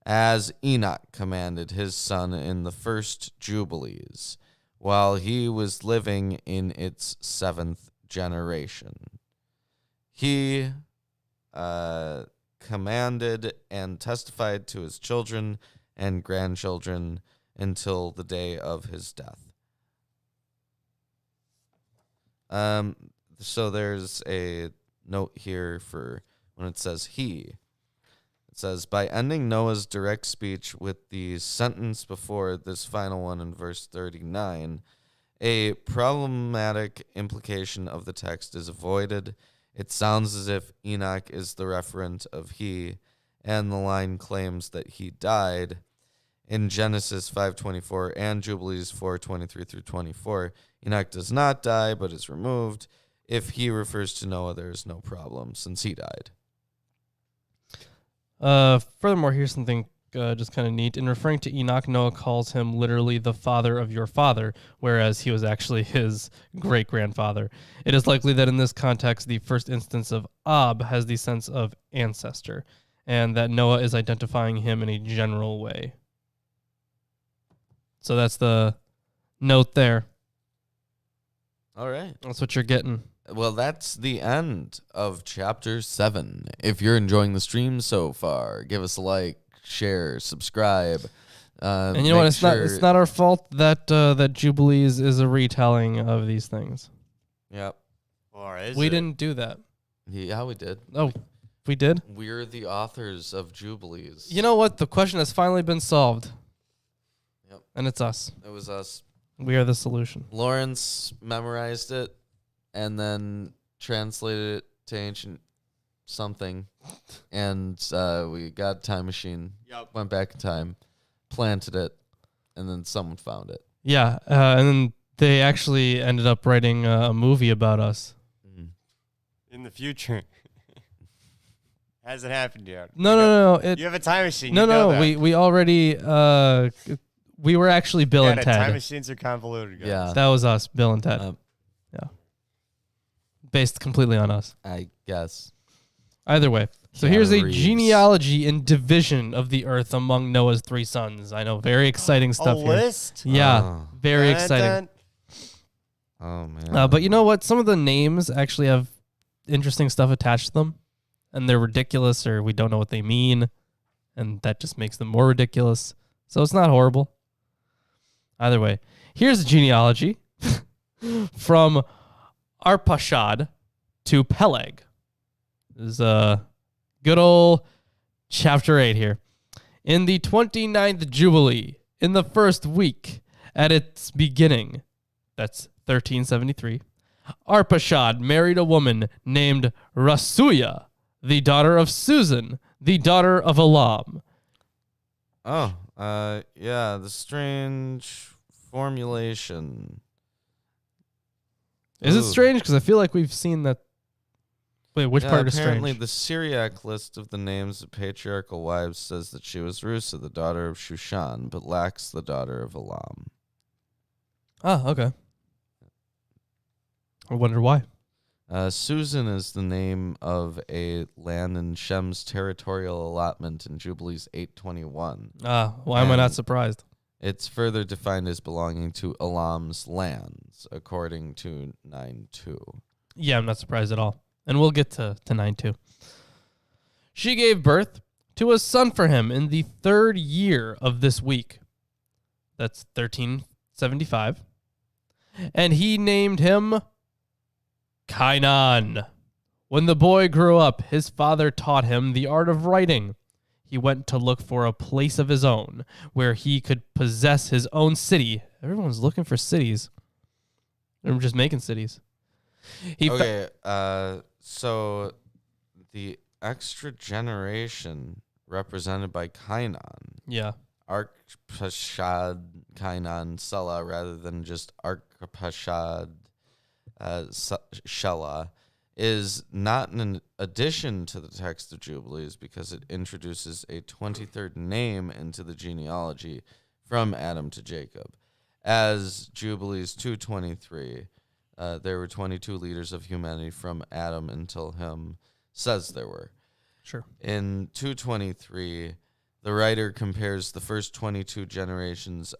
Speaker 1: as Enoch commanded his son in the first Jubilees, while he was living in its 7th generation. He commanded and testified to his children and grandchildren until the day of his death. So there's a note here for when it says he. It says, by ending Noah's direct speech with the sentence before this final one in verse 39, a problematic implication of the text is avoided. It sounds as if Enoch is the referent of he, and the line claims that he died. In Genesis 5:24 and Jubilees 4:23-24, Enoch does not die, but is removed. If he refers to Noah, there is no problem, since he died.
Speaker 2: Furthermore, here's something just kind of neat. In referring to Enoch, Noah calls him literally the father of your father, whereas he was actually his great-grandfather. It is likely that in this context, the first instance of Ab has the sense of ancestor, and that Noah is identifying him in a general way. So that's the note there.
Speaker 1: All right.
Speaker 2: That's what you're getting.
Speaker 1: Well, that's the end of chapter 7. If you're enjoying the stream so far, give us a like, share, subscribe.
Speaker 2: And you know what? It's not our fault that that Jubilees is a retelling of these things.
Speaker 1: Yep.
Speaker 3: Or is
Speaker 2: We
Speaker 3: it?
Speaker 2: didn't do that.
Speaker 1: Yeah, we did.
Speaker 2: Oh, we did?
Speaker 1: We're the authors of Jubilees.
Speaker 2: You know what? The question has finally been solved.
Speaker 1: Yep.
Speaker 2: And it's us.
Speaker 1: It was us.
Speaker 2: We are the solution.
Speaker 1: Lawrence memorized it and then translated it to ancient something. And we got a time machine, went back in time, planted it, and then someone found it.
Speaker 2: Yeah, and then they actually ended up writing a movie about us.
Speaker 3: In the future. Hasn't happened yet.
Speaker 2: No.
Speaker 3: You have a time machine.
Speaker 2: No. We already we were actually Bill and Ted.
Speaker 3: Time machines are convoluted, guys.
Speaker 1: Yeah.
Speaker 2: That was us, Bill and Ted. Yeah. Based completely on us.
Speaker 1: I guess.
Speaker 2: Either way. So
Speaker 1: Keanu
Speaker 2: here's a
Speaker 1: Reeves.
Speaker 2: genealogy and division of the earth among Noah's 3 sons. I know, very exciting stuff here.
Speaker 3: List?
Speaker 2: Yeah,
Speaker 1: Oh.
Speaker 2: very exciting.
Speaker 1: Oh, man.
Speaker 2: But you know what? Some of the names actually have interesting stuff attached to them, and they're ridiculous, or we don't know what they mean, and that just makes them more ridiculous. So it's not horrible. Either way, here's a genealogy from Arpachshad to Peleg. This is a good old chapter 8 here. In the 29th Jubilee, in the first week, at its beginning, that's 1373, Arpachshad married a woman named Rasuya, the daughter of Susan, the daughter of Elam.
Speaker 1: Oh, yeah, the strange formulation.
Speaker 2: Is it
Speaker 1: Ooh.
Speaker 2: strange? Because I feel like we've seen that. Wait, which part is
Speaker 1: apparently
Speaker 2: strange?
Speaker 1: the Syriac list of the names of patriarchal wives says that she was Rusa, the daughter of Shushan, but lacks the daughter of Elam.
Speaker 2: Oh, okay. I wonder why.
Speaker 1: Susan is the name of a land in Shem's territorial allotment in Jubilees 821.
Speaker 2: Why am I not surprised?
Speaker 1: It's further defined as belonging to Elam's lands, according to 9.2.
Speaker 2: Yeah, I'm not surprised at all. And we'll get to 9-2. She gave birth to a son for him in the 3rd year of this week. That's 1375. And he named him Kainan. When the boy grew up, his father taught him the art of writing. He went to look for a place of his own, where he could possess his own city. Everyone's looking for cities. They're just making cities.
Speaker 1: So the extra generation represented by Kainan,
Speaker 2: Yeah.
Speaker 1: Arpachshad, Kainan, Sela, rather than just Arpachshad, Shelah, is not an addition to the text of Jubilees because it introduces a 23rd name into the genealogy from Adam to Jacob. As Jubilees 2:23, there were 22 leaders of humanity from Adam until him, says there were.
Speaker 2: Sure.
Speaker 1: In 2:23, the writer compares the first 22 generations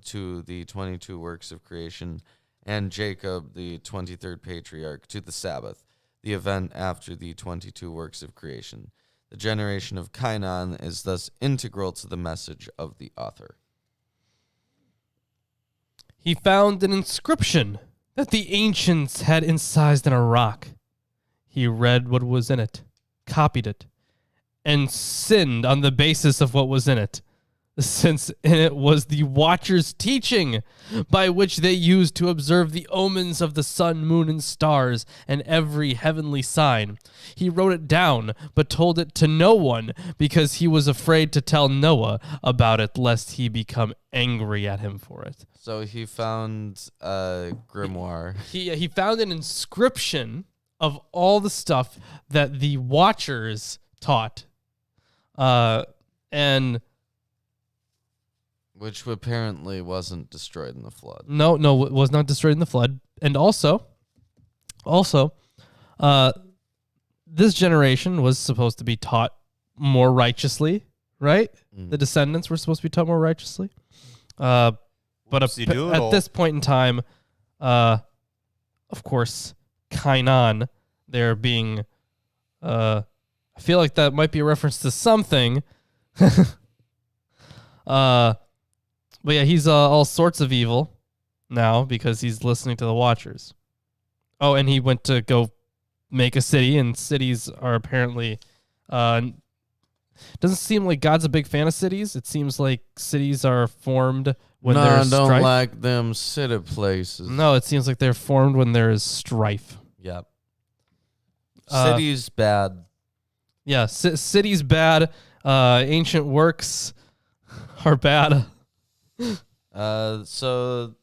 Speaker 1: to the 22 works of creation, and Jacob, the 23rd patriarch, to the Sabbath, the event after the 22 works of creation. The generation of Kainan is thus integral to the message of the author.
Speaker 2: He found an inscription that the ancients had incised in a rock. He read what was in it, copied it, and sinned on the basis of what was in it, since in it was the Watcher's teaching, by which they used to observe the omens of the sun, moon, and stars, and every heavenly sign. He wrote it down, but told it to no one, because he was afraid to tell Noah about it, lest he become angry at him for it.
Speaker 1: So he found a grimoire.
Speaker 2: He found an inscription of all the stuff that the Watchers taught, and
Speaker 1: Which apparently wasn't destroyed in the flood.
Speaker 2: no, it was not destroyed in the flood. And also, this generation was supposed to be taught more righteously, right?
Speaker 1: Mm.
Speaker 2: The descendants were supposed to be taught more righteously. But at this point in time, of course, Kainan, they're being, I feel like that might be a reference to something. But yeah, he's all sorts of evil now because he's listening to the Watchers. Oh, and he went to go make a city, and cities are apparently... doesn't seem like God's a big fan of cities. It seems like cities are formed when there's strife.
Speaker 1: I don't like them city places.
Speaker 2: No, it seems like they're formed when there is strife.
Speaker 1: Yep. City's bad.
Speaker 2: Yeah, city's bad. Ancient works are bad.
Speaker 1: So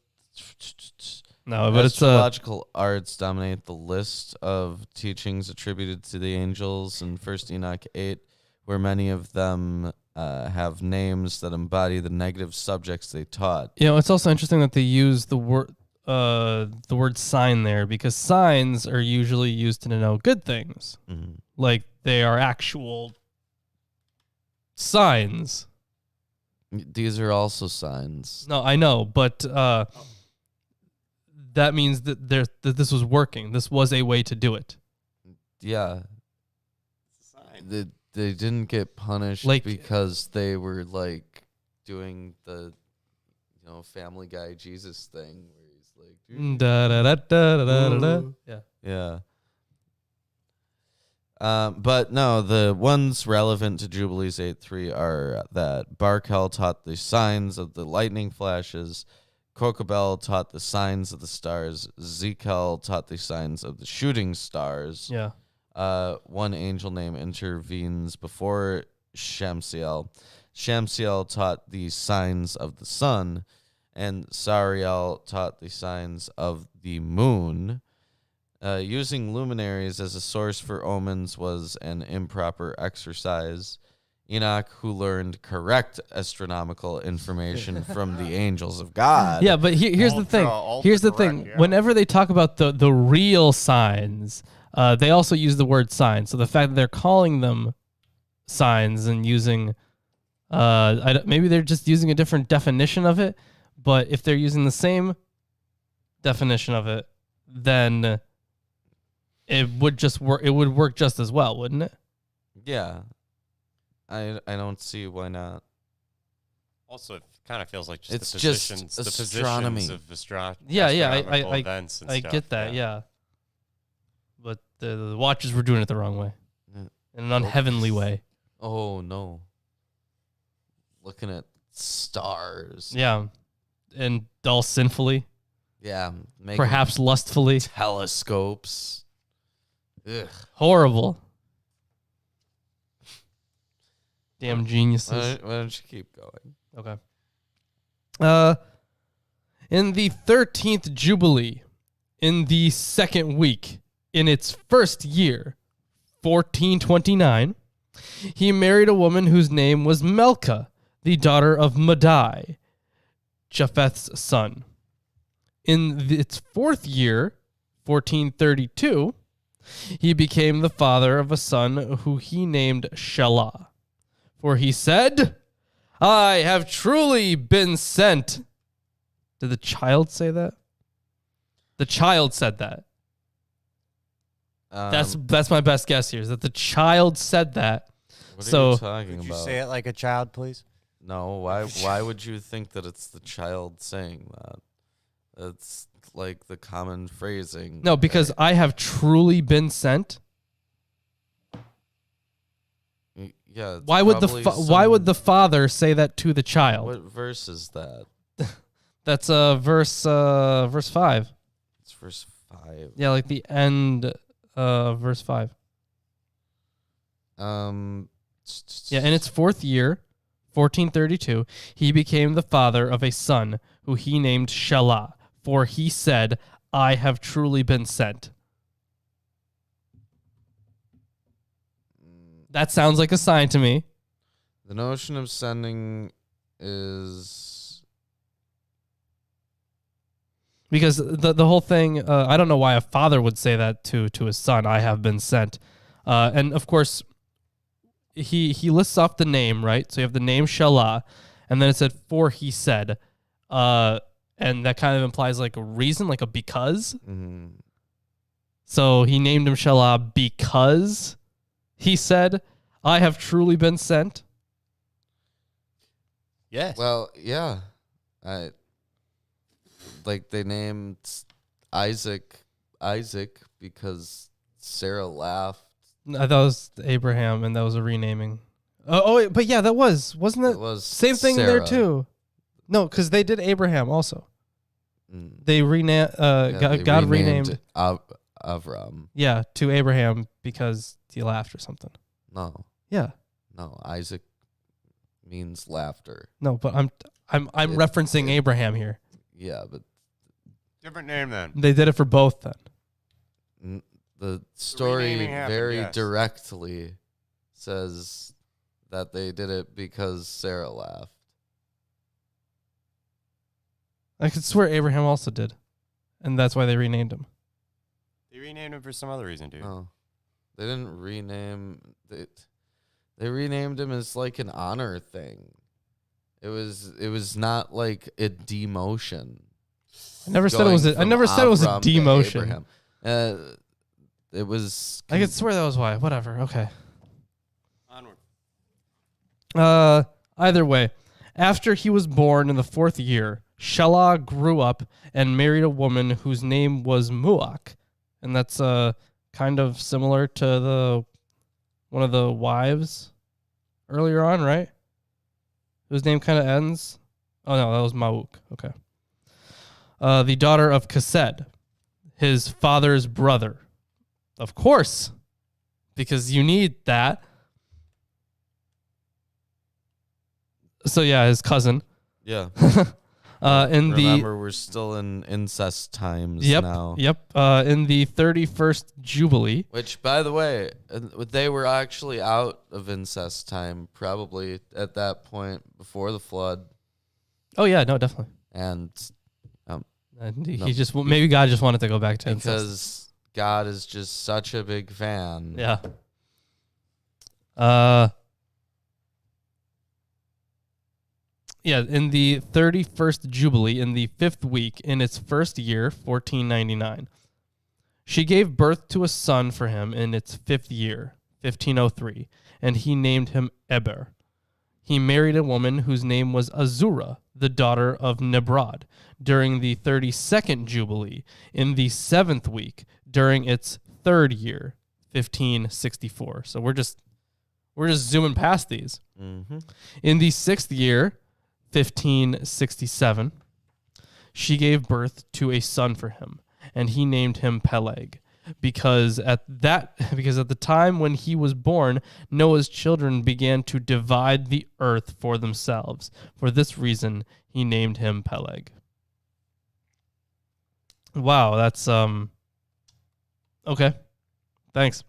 Speaker 2: No, but it's
Speaker 1: astrological arts dominate the list of teachings attributed to the angels in 1 Enoch 8, where many of them have names that embody the negative subjects they taught.
Speaker 2: it's also interesting that they use the word sign there, because signs are usually used to denote good things.
Speaker 1: Mm-hmm.
Speaker 2: Like they are actual signs.
Speaker 1: These are also signs.
Speaker 2: No, I know, but that means that this was working. This was a way to do it.
Speaker 1: Yeah. They didn't get punished because they were like doing the Family Guy Jesus thing where he's like
Speaker 2: Da, da, da, da, da, da, da. Yeah.
Speaker 1: yeah. But no, the ones relevant to Jubilees 8:3 are that Barkel taught the signs of the lightning flashes, Kokabel taught the signs of the stars, Zekel taught the signs of the shooting stars.
Speaker 2: Yeah.
Speaker 1: One angel name intervenes before Shamsiel. Shamsiel taught the signs of the sun, and Sariel taught the signs of the moon. Using luminaries as a source for omens was an improper exercise. Enoch, who learned correct astronomical information from the angels of God.
Speaker 2: Yeah, but here's the thing. Here's the thing.
Speaker 3: Yeah.
Speaker 2: Whenever they talk about the real signs, they also use the word sign. So the fact that they're calling them signs and using, maybe they're just using a different definition of it. But if they're using the same definition of it, then it would just work. It would work just as well, wouldn't it?
Speaker 1: Yeah. I don't see why not.
Speaker 3: Also, it kind of feels like just
Speaker 1: It's
Speaker 3: the
Speaker 1: just
Speaker 3: positions,
Speaker 1: astronomy.
Speaker 3: the positions of
Speaker 2: Yeah,
Speaker 3: astronomical
Speaker 2: I
Speaker 3: events and
Speaker 2: I
Speaker 3: stuff.
Speaker 2: get that, yeah. But the watchers were doing it the wrong way,
Speaker 1: Yeah.
Speaker 2: in an unheavenly way.
Speaker 1: Oh, no. Looking at stars.
Speaker 2: Yeah, and all sinfully,
Speaker 1: Yeah. Making
Speaker 2: perhaps lustfully,
Speaker 1: telescopes. Ugh.
Speaker 2: horrible. Damn geniuses.
Speaker 1: Why don't you keep going?
Speaker 2: Okay. In the 13th Jubilee, in the second week, in its first year, 1429, he married a woman whose name was Melka, the daughter of Madai, Japheth's son. In its fourth year, 1432, he became the father of a son who he named Shelah. For he said, I have truly been sent. Did the child say that? The child said that. That's my best guess here, is that the child said that.
Speaker 1: What
Speaker 2: so-
Speaker 1: are you talking
Speaker 3: Could you
Speaker 1: about?
Speaker 3: say it like a child, please?
Speaker 1: No, why would you think that it's the child saying that? It's like the common phrasing.
Speaker 2: No, because I have truly been sent.
Speaker 1: Yeah. it's
Speaker 2: Why would the father say that to the child?
Speaker 1: What verse is that?
Speaker 2: That's verse 5.
Speaker 1: It's verse 5.
Speaker 2: Yeah, like the end verse 5. Yeah, in its fourth year, 1432, he became the father of a son who he named Shelah, for he said, I have truly been sent. That sounds like a sign to me.
Speaker 1: The notion of sending is
Speaker 2: Because the whole thing, I don't know why a father would say that to his son, I have been sent. And of course, he lists off the name, right? So you have the name Shelah, and then it said, for he said. And that kind of implies like a reason, like a because.
Speaker 1: mm-hmm.
Speaker 2: So he named him Shelah because he said, I have truly been sent.
Speaker 3: Yes.
Speaker 1: Well, yeah. Like they named Isaac because Sarah laughed.
Speaker 2: I thought it was Abraham, and that was a renaming. Oh, wait, but yeah, that wasn't it?
Speaker 1: It was
Speaker 2: Same thing there
Speaker 1: Sarah.
Speaker 2: too. No, because they did Abraham also.
Speaker 1: Mm.
Speaker 2: They renamed.
Speaker 1: Yeah, they
Speaker 2: God renamed.
Speaker 1: Avram.
Speaker 2: Yeah, to Abraham because he laughed or something.
Speaker 1: No,
Speaker 2: Yeah,
Speaker 1: Isaac means laughter.
Speaker 2: no, but I'm referencing Abraham here.
Speaker 1: Yeah, but
Speaker 3: Different name then.
Speaker 2: They did it for both then.
Speaker 1: the story
Speaker 3: renaming happened,
Speaker 1: very
Speaker 3: yes.
Speaker 1: directly says that they did it because Sarah laughed.
Speaker 2: I could swear Abraham also did, and that's why they renamed him.
Speaker 3: They renamed him for some other reason, dude.
Speaker 1: No, they didn't rename it. They renamed him as like an honor thing. It was not like a demotion.
Speaker 2: I never said it was. I never said it was a
Speaker 1: Avram to
Speaker 2: demotion.
Speaker 1: Abraham. It was.
Speaker 2: I could swear that was why. Whatever. Okay.
Speaker 3: Onward.
Speaker 2: Either way, After he was born in the 4th year, Shelah grew up and married a woman whose name was Muach. And that's kind of similar to one of the wives earlier on, right? Whose name kind of ends. Oh, no, that was Ma'uk. Okay. The daughter of Kesed, his father's brother. Of course, because you need that. So, yeah, his cousin.
Speaker 1: Yeah.
Speaker 2: Remember,
Speaker 1: we're still in incest times
Speaker 2: Yep.
Speaker 1: now.
Speaker 2: In the 31st Jubilee.
Speaker 1: Which, by the way, they were actually out of incest time probably at that point before the flood.
Speaker 2: Oh, yeah, no, definitely.
Speaker 1: And
Speaker 2: he just, maybe God just wanted to go back to incest.
Speaker 1: because God is just such a big fan.
Speaker 2: Yeah. In the 31st Jubilee, in the 5th week, in its first year, 1499, she gave birth to a son for him in its 5th year, 1503, and he named him Eber. He married a woman whose name was Azura, the daughter of Nebrod, during the 32nd Jubilee, in the 7th week, during its 3rd year, 1564. So we're just zooming past these.
Speaker 1: Mm-hmm.
Speaker 2: In the 6th year, 1567, she gave birth to a son for him, and he named him Peleg, because at the time when he was born, Noah's children began to divide the earth for themselves. For this reason, he named him Peleg. Wow, that's okay. Thanks.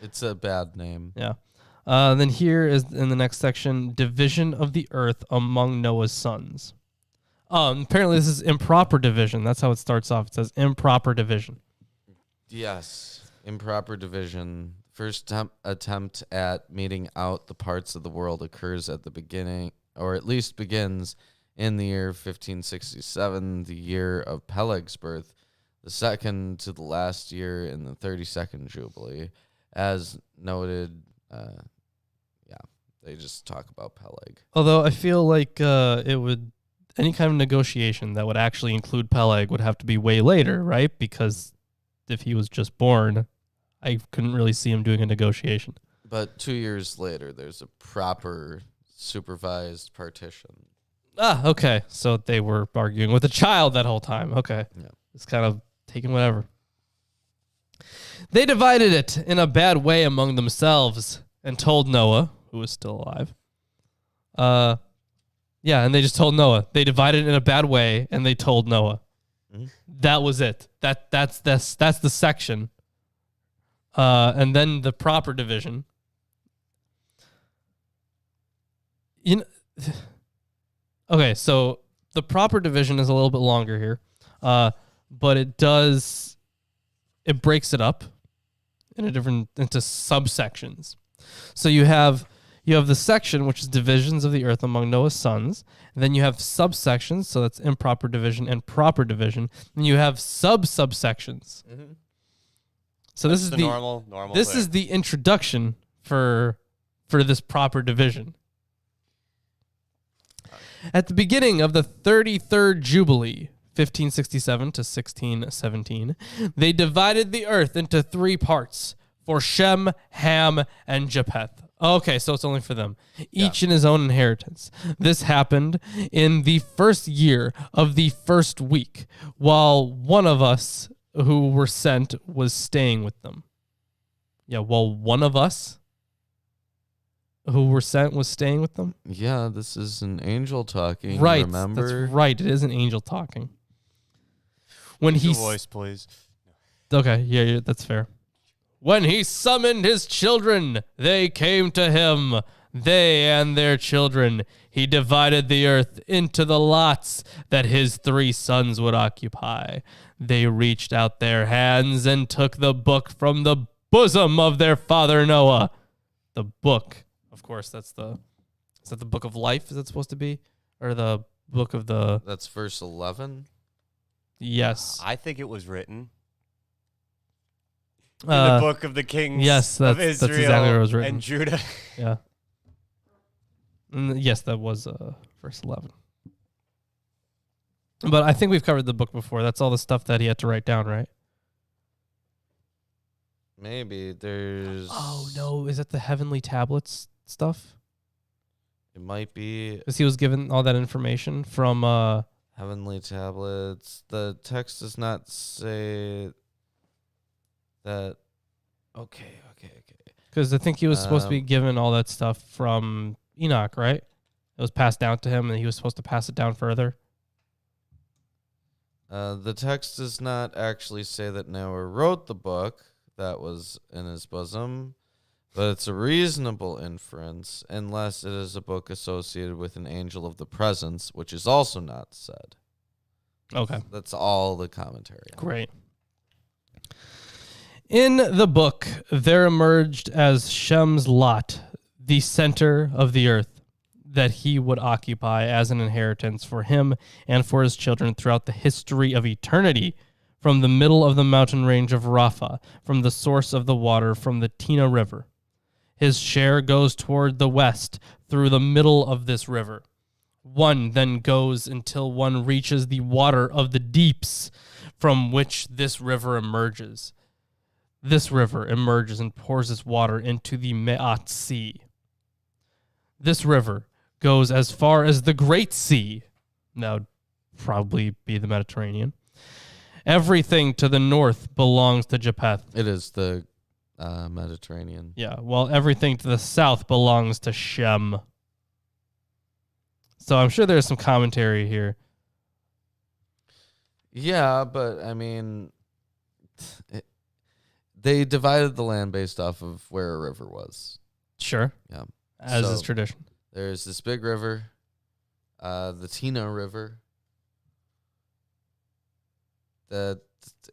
Speaker 1: It's a bad name.
Speaker 2: Yeah. Then here is in the next section, division of the earth among Noah's sons. Apparently this is improper division. That's how it starts off. It says improper division.
Speaker 1: Yes, improper division. First attempt at meting out the parts of the world occurs at the beginning, or at least begins in the year 1567, the year of Peleg's birth, the second to the last year in the 32nd Jubilee. As noted, they just talk about Peleg.
Speaker 2: Although I feel like any kind of negotiation that would actually include Peleg would have to be way later, right? Because if he was just born, I couldn't really see him doing a negotiation.
Speaker 1: But 2 years later, there's a proper supervised partition.
Speaker 2: Ah, okay. So they were arguing with a child that whole time. Okay.
Speaker 1: Yeah.
Speaker 2: It's kind of taking whatever. They divided it in a bad way among themselves and told Noah, who was still alive. And they just told Noah. They divided it in a bad way and they told Noah. Mm-hmm. That was it. That's the section. And then the proper division. Okay, so the proper division is a little bit longer here, but it breaks it up into subsections. So you have the section, which is divisions of the earth among Noah's sons. And then you have subsections, so that's improper division and proper division. And you have subsections. Mm-hmm. So
Speaker 3: that's
Speaker 2: this is
Speaker 3: the normal.
Speaker 2: This
Speaker 3: thing.
Speaker 2: is the introduction for this proper division. At the beginning of the 33rd Jubilee, 1567 to 1617, they divided the earth into 3 parts for Shem, Ham, and Japheth. Okay, so it's only for them, each in his own inheritance. This happened in the 1st year of the 1st week, while one of us who were sent was staying with them. Yeah, while one of us who were sent was staying with them?
Speaker 1: Yeah, this is an angel talking.
Speaker 2: Right,
Speaker 1: remember?
Speaker 2: That's right. It is an angel talking. When he
Speaker 3: voice, please.
Speaker 2: Okay, yeah, that's fair. When he summoned his children, they came to him, they and their children. He divided the earth into the lots that his 3 sons would occupy. They reached out their hands and took the book from the bosom of their father Noah. The book, of course, is that the book of life? Is that supposed to be? Or the book of the...
Speaker 1: That's verse 11?
Speaker 2: Yes.
Speaker 3: I think it was written. In the book of the kings
Speaker 2: of Israel,
Speaker 3: that's exactly where it was written. And Judah.
Speaker 2: Yeah. Yes, that was verse 11. But I think we've covered the book before. That's all the stuff that he had to write down, right?
Speaker 1: Maybe there's.
Speaker 2: Oh, no. Is that the heavenly tablets stuff?
Speaker 1: It might be
Speaker 2: Because he was given all that information from...
Speaker 1: heavenly tablets. The text does not say that. Okay.
Speaker 2: Because I think he was supposed to be given all that stuff from Enoch, right? It was passed down to him, and he was supposed to pass it down further.
Speaker 1: The text does not actually say that Noah wrote the book that was in his bosom, but it's a reasonable inference unless it is a book associated with an angel of the presence, which is also not said.
Speaker 2: Okay.
Speaker 1: That's all the commentary.
Speaker 2: Great. In the book, there emerged as Shem's lot, the center of the earth, that he would occupy as an inheritance for him and for his children throughout the history of eternity, from the middle of the mountain range of Rapha, from the source of the water, from the Tina River. His share goes toward the west through the middle of this river. One then goes until one reaches the water of the deeps, from which this river emerges. This river emerges and pours its water into the Me'at Sea. This river goes as far as the Great Sea. That would probably be the Mediterranean. Everything to the north belongs to Japheth.
Speaker 1: It is the Mediterranean.
Speaker 2: Yeah, while everything to the south belongs to Shem. So I'm sure there's some commentary here.
Speaker 1: Yeah, but I mean, they divided the land based off of where a river was.
Speaker 2: Sure.
Speaker 1: Yeah.
Speaker 2: As
Speaker 1: So,
Speaker 2: is tradition.
Speaker 1: There's this big river, the Tina River.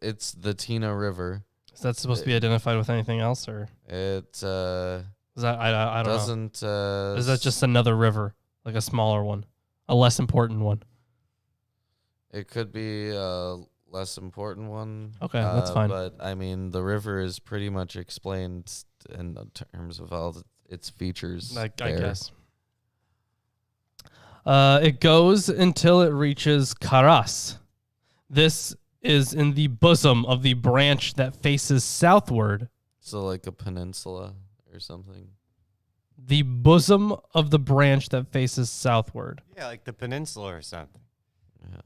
Speaker 1: It's the Tina River.
Speaker 2: Is that supposed to be identified with anything else, or
Speaker 1: It
Speaker 2: is that I don't know?
Speaker 1: doesn't.
Speaker 2: Is that just another river, like a smaller one, a less important one?
Speaker 1: It could be a less important one.
Speaker 2: Okay, that's fine.
Speaker 1: But I mean, the river is pretty much explained in terms of all its features.
Speaker 2: I
Speaker 1: there.
Speaker 2: guess. It goes until it reaches Karas. This is in the bosom of the branch that faces southward.
Speaker 1: So like a peninsula or something.
Speaker 2: The bosom of the branch that faces southward.
Speaker 3: Yeah, like the peninsula or something.
Speaker 1: Yeah.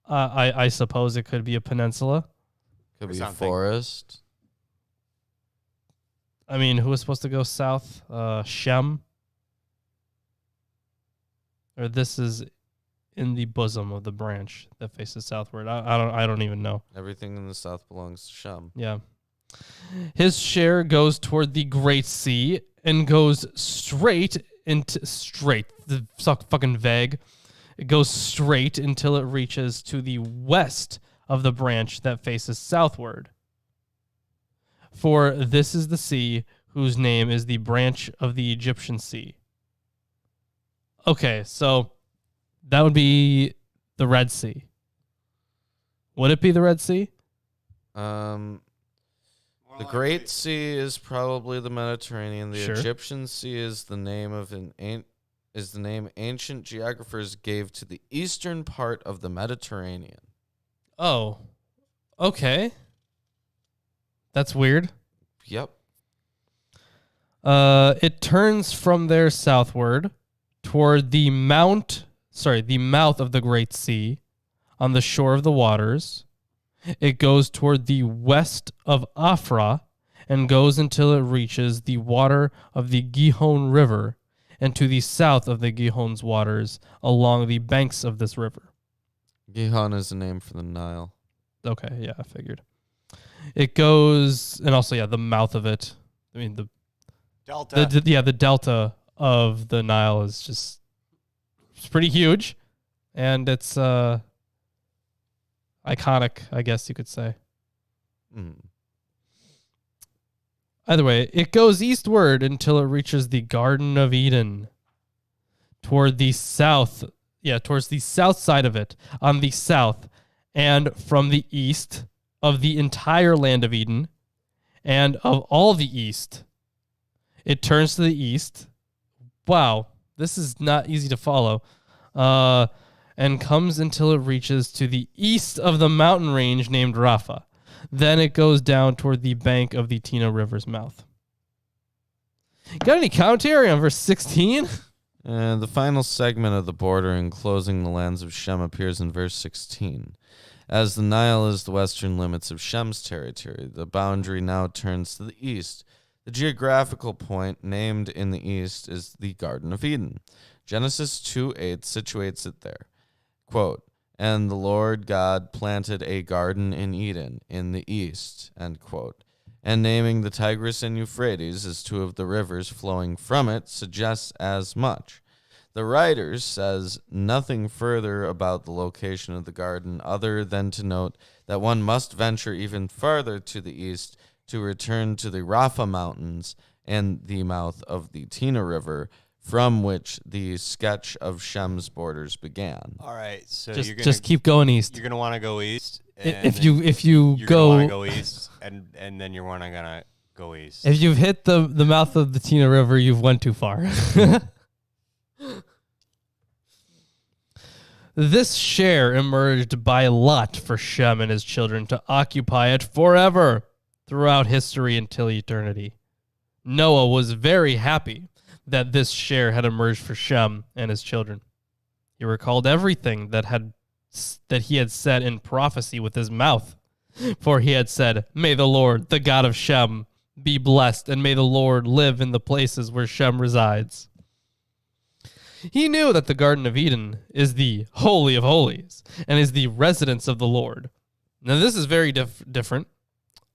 Speaker 2: I suppose it could be a peninsula.
Speaker 1: Could
Speaker 3: Or
Speaker 1: be a
Speaker 3: something.
Speaker 1: forest.
Speaker 2: I mean, who was supposed to go south? Shem? Or this is in the bosom of the branch that faces southward. I don't even know.
Speaker 1: Everything in the south belongs to Shem.
Speaker 2: Yeah. His share goes toward the Great Sea and goes straight. The fucking vague. It goes straight until it reaches to the west of the branch that faces southward. For this is the sea whose name is the branch of the Egyptian sea. Okay, so that would be the Red Sea. Would it be the Red Sea?
Speaker 1: The Great Sea is probably the Mediterranean. The
Speaker 2: Sure.
Speaker 1: Egyptian Sea is the name ancient geographers gave to the eastern part of the Mediterranean.
Speaker 2: Oh, okay. That's weird.
Speaker 1: Yep.
Speaker 2: It turns from there southward toward the mouth of the Great Sea on the shore of the waters. It goes toward the west of Afra and goes until it reaches the water of the Gihon River and to the south of the Gihon's waters along the banks of this river.
Speaker 1: Gihon is a name for the Nile.
Speaker 2: Okay, yeah, I figured. It goes, and also, yeah, the mouth of it. I mean, the
Speaker 3: Delta.
Speaker 2: the delta of the Nile is just, it's pretty huge, and it's iconic, I guess you could say.
Speaker 1: Mm.
Speaker 2: Either way, it goes eastward until it reaches the Garden of Eden. Toward the south, towards the south side of it, on the south, and from the east of the entire land of Eden, and of all the east, It turns to the east. Wow, this is not easy to follow. And comes until it reaches to the east of the mountain range named Rapha. Then it goes down toward the bank of the Tina River's mouth. Got any commentary on verse 16?
Speaker 1: And the final segment of the border enclosing the lands of Shem appears in verse 16. As the Nile is the western limits of Shem's territory, the boundary now turns to the east. The geographical point named in the east is the Garden of Eden. Genesis 2:8 situates it there. Quote, and the Lord God planted a garden in Eden in the east, end quote. And naming the Tigris and Euphrates as two of the rivers flowing from it suggests as much. The writer says nothing further about the location of the garden other than to note that one must venture even farther to the east to return to the Rapha Mountains and the mouth of the Tina River, from which the sketch of Shem's borders began.
Speaker 3: All right, so
Speaker 2: just keep going east.
Speaker 3: You're gonna want to go east.
Speaker 2: If you
Speaker 3: you're
Speaker 2: go,
Speaker 3: gonna want to go east, and then you're gonna go east.
Speaker 2: if you've hit the mouth of the Tina River, you've went too far. This share emerged by lot for Shem and his children to occupy it forever throughout history until eternity. Noah was very happy that this share had emerged for Shem and his children. He recalled everything that he had said in prophecy with his mouth. For he had said, may the Lord, the God of Shem, be blessed, and may the Lord live in the places where Shem resides. He knew that the Garden of Eden is the Holy of Holies and is the residence of the Lord. Now, this is very different.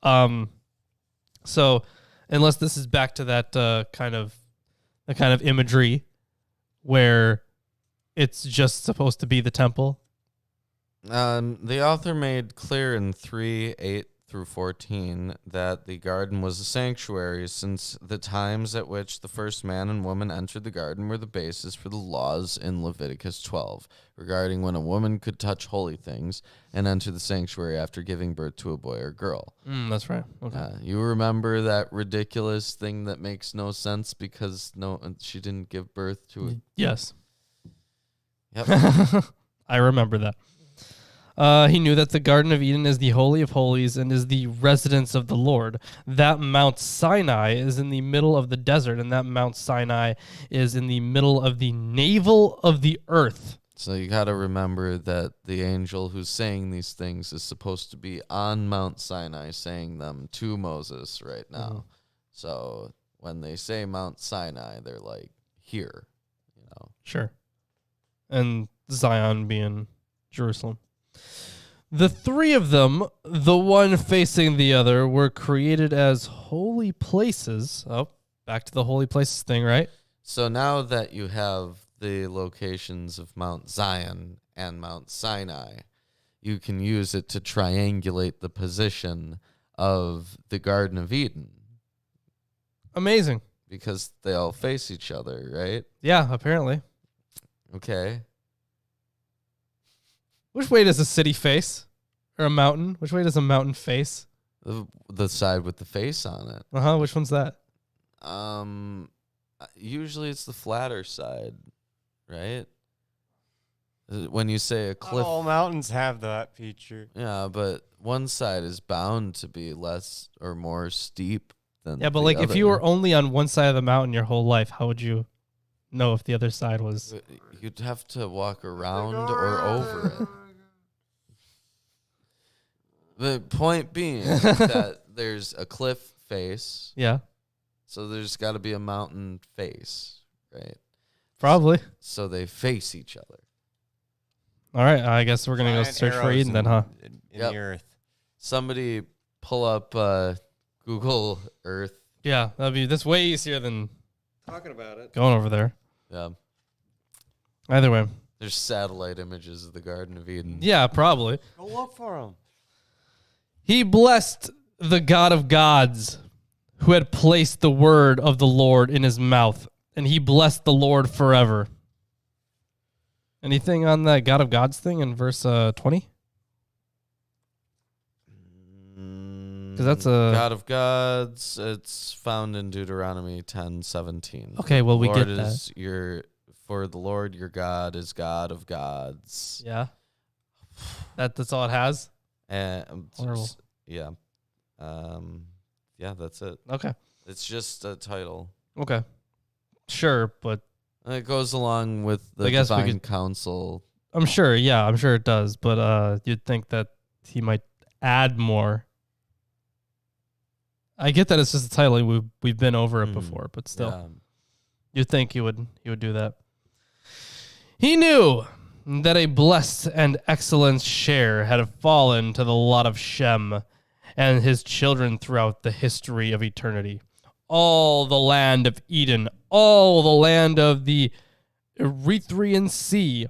Speaker 2: So, unless this is back to that kind of imagery where it's just supposed to be the temple.
Speaker 1: The author made clear in 3:8-14 that the garden was a sanctuary, since the times at which the first man and woman entered the garden were the basis for the laws in Leviticus 12 regarding when a woman could touch holy things and enter the sanctuary after giving birth to a boy or girl.
Speaker 2: That's right. Okay.
Speaker 1: You remember that ridiculous thing that makes no sense because she didn't give birth to a...
Speaker 2: Yes.
Speaker 1: Yep.
Speaker 2: I remember that. He knew that the Garden of Eden is the Holy of Holies and is the residence of the Lord. That Mount Sinai is in the middle of the desert, and that Mount Sinai is in the middle of the navel of the earth.
Speaker 1: So you got to remember that the angel who's saying these things is supposed to be on Mount Sinai saying them to Moses right now. Mm-hmm. So when they say Mount Sinai, they're like here,
Speaker 2: Sure. And Zion being Jerusalem. The three of them, the one facing the other, were created as holy places. Oh, back to the holy places thing, right?
Speaker 1: So now that you have the locations of Mount Zion and Mount Sinai, you can use it to triangulate the position of the Garden of Eden.
Speaker 2: Amazing.
Speaker 1: Because they all face each other, right?
Speaker 2: Yeah, apparently.
Speaker 1: Okay.
Speaker 2: Which way does a city face? Or a mountain? Which way does a mountain face?
Speaker 1: The side with the face on it.
Speaker 2: Which one's that?
Speaker 1: Usually it's the flatter side, right? When you say a cliff...
Speaker 3: All mountains have that feature.
Speaker 1: Yeah, but one side is bound to be less or more steep than
Speaker 2: Yeah, but
Speaker 1: the
Speaker 2: if
Speaker 1: other.
Speaker 2: you were only on one side of the mountain your whole life, how would you know if the other side was...
Speaker 1: You'd have to walk around or over it. The point being that there's a cliff face.
Speaker 2: Yeah.
Speaker 1: So there's got to be a mountain face, right?
Speaker 2: Probably.
Speaker 1: So they face each other.
Speaker 2: All right, I guess we're going to go search for Eden then, huh?
Speaker 3: In the earth.
Speaker 1: Somebody pull up Google Earth.
Speaker 2: Yeah, that's way easier than
Speaker 3: Talking about it.
Speaker 2: going over there.
Speaker 1: Yeah.
Speaker 2: Either way.
Speaker 1: There's satellite images of the Garden of Eden.
Speaker 2: Yeah, probably.
Speaker 3: Go look for them.
Speaker 2: He blessed the God of gods who had placed the word of the Lord in his mouth, and he blessed the Lord forever. Anything on that God of gods thing in verse 20? Because that's a
Speaker 1: God of gods. It's found in Deuteronomy 10:17.
Speaker 2: Okay, well, we
Speaker 1: Lord
Speaker 2: get that.
Speaker 1: is for the Lord your God is God of gods.
Speaker 2: Yeah. That's all it has?
Speaker 1: And
Speaker 2: Horrible.
Speaker 1: yeah. Yeah, that's it.
Speaker 2: Okay.
Speaker 1: It's just a title.
Speaker 2: Okay. Sure, but
Speaker 1: And it goes along with the
Speaker 2: I guess we
Speaker 1: divine
Speaker 2: could-
Speaker 1: council.
Speaker 2: I'm sure it does, but you'd think that he might add more. I get that it's just a title. We've been over it before, but still.
Speaker 1: Yeah.
Speaker 2: You'd think he would do that. He knew that a blessed and excellent share had fallen to the lot of Shem and his children throughout the history of eternity. All the land of Eden, all the land of the Erythraean Sea,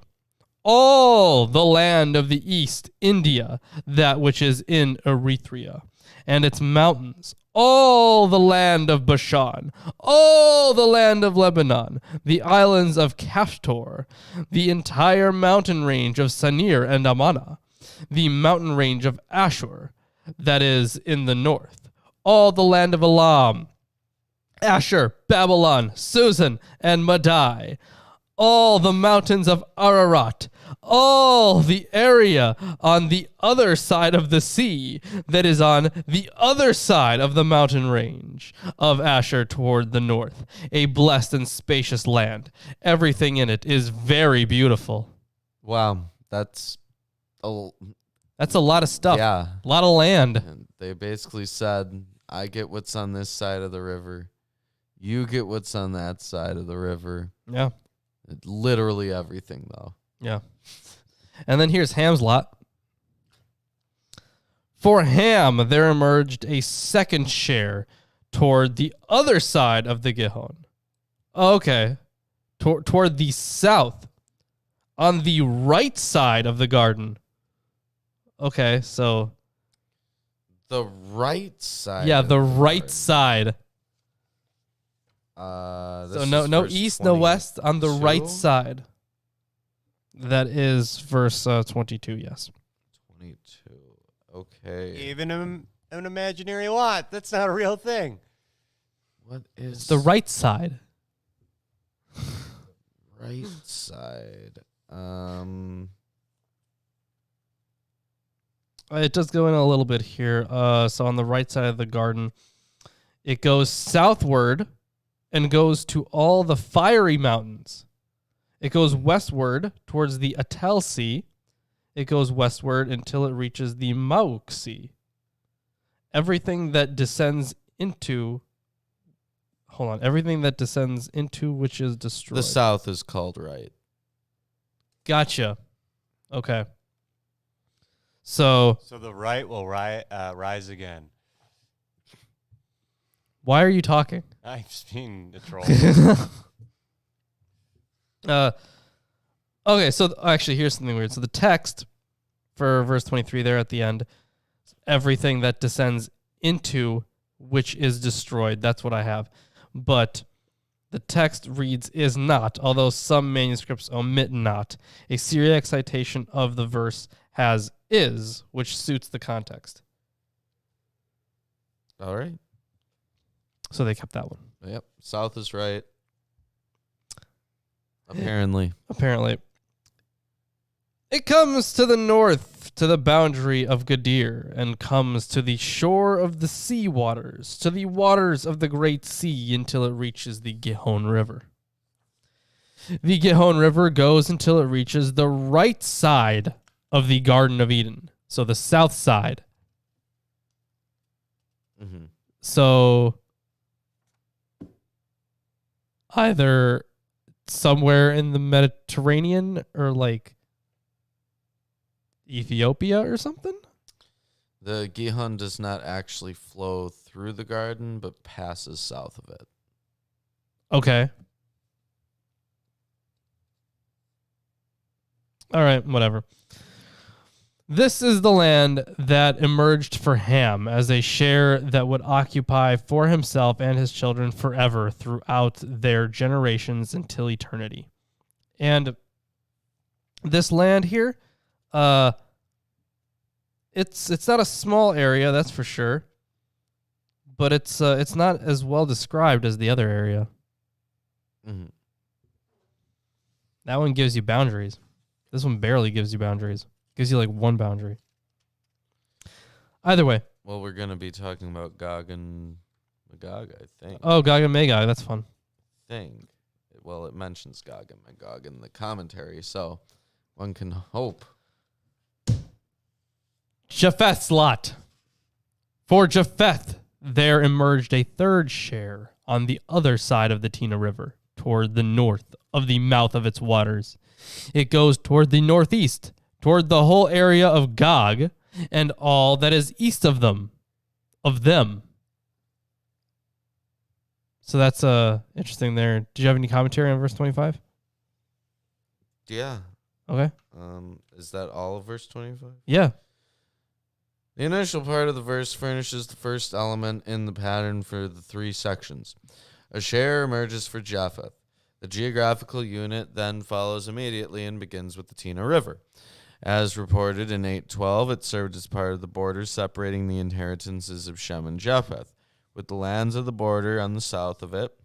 Speaker 2: all the land of the East, India, that which is in Erythrea, and its mountains, all the land of Bashan, all the land of Lebanon, the islands of Caphtor, the entire mountain range of Sanir and Amana, the mountain range of Ashur, that is in the north, all the land of Elam, Asher, Babylon, Susan, and Madai, all the mountains of Ararat, all the area on the other side of the sea that is on the other side of the mountain range of Asher toward the north, a blessed and spacious land. Everything in it is very beautiful.
Speaker 1: Wow, that's a
Speaker 2: lot of stuff.
Speaker 1: yeah.
Speaker 2: A lot of land.
Speaker 1: And they basically said, "I get what's on this side of the river. You get what's on that side of the river."
Speaker 2: Yeah.
Speaker 1: Literally everything, though.
Speaker 2: Yeah. And then here's Ham's lot. For Ham, there emerged a second share toward the other side of the Gihon. Okay. Toward the south, on the right side of the garden. Okay, so.
Speaker 1: The right side.
Speaker 2: Yeah,
Speaker 1: of
Speaker 2: the right
Speaker 1: garden.
Speaker 2: side.
Speaker 1: This
Speaker 2: So
Speaker 1: is
Speaker 2: no
Speaker 1: verse
Speaker 2: east, no west, on the right
Speaker 1: 22?
Speaker 2: side. That is verse 22, yes.
Speaker 1: 22. Okay.
Speaker 3: Even an imaginary lot. That's not a real thing.
Speaker 1: What is
Speaker 2: It's the right side.
Speaker 1: right side?
Speaker 2: It does go in a little bit here. So on the right side of the garden, it goes southward and goes to all the fiery mountains. It goes westward towards the Atel Sea. It goes westward until it reaches the Mauk Sea. Everything that descends into... Hold on. Everything that descends into which is destroyed.
Speaker 1: The south is called right.
Speaker 2: Gotcha. Okay. So
Speaker 3: The right will rise again.
Speaker 2: why are you talking?
Speaker 3: I'm just being a troll.
Speaker 2: Okay, so actually, here's something weird. So the text for verse 23 there at the end, everything that descends into which is destroyed. That's what I have. But the text reads is not, although some manuscripts omit not. A Syriac citation of the verse has is, which suits the context.
Speaker 1: All right.
Speaker 2: So they kept that one.
Speaker 1: Yep. South is right. Apparently.
Speaker 2: It comes to the north, to the boundary of Gadir, and comes to the shore of the sea waters, to the waters of the great sea, until it reaches the Gihon River. The Gihon River goes until it reaches the right side of the Garden of Eden, so the south side.
Speaker 1: Mm-hmm.
Speaker 2: So either somewhere in the Mediterranean or like Ethiopia or something?
Speaker 1: The Gihon does not actually flow through the garden, but passes south of it.
Speaker 2: Okay. All right, whatever. This is the land that emerged for Ham as a share that would occupy for himself and his children forever throughout their generations until eternity. And this land here, it's not a small area, that's for sure. but it's not as well described as the other area.
Speaker 1: Mm-hmm.
Speaker 2: That one gives you boundaries. This one barely gives you boundaries. Gives you like one boundary. Either way.
Speaker 1: Well, we're going to be talking about Gog and Magog, I think.
Speaker 2: Oh, Gog and Magog. That's fun.
Speaker 1: Well, it mentions Gog and Magog in the commentary, so one can hope.
Speaker 2: Japheth's lot. For Japheth, there emerged a third share on the other side of the Tina River, toward the north of the mouth of its waters. It goes toward the northeast, toward the whole area of Gog, and all that is east of them. So that's interesting there. Did you have any commentary on verse 25?
Speaker 1: Yeah.
Speaker 2: Okay.
Speaker 1: Is that all of verse 25?
Speaker 2: Yeah.
Speaker 1: The initial part of the verse furnishes the first element in the pattern for the three sections. A share emerges for Japheth. The geographical unit then follows immediately and begins with the Tina River. As reported in 8:12, it served as part of the border separating the inheritances of Shem and Japheth, with the lands of the border on the south of it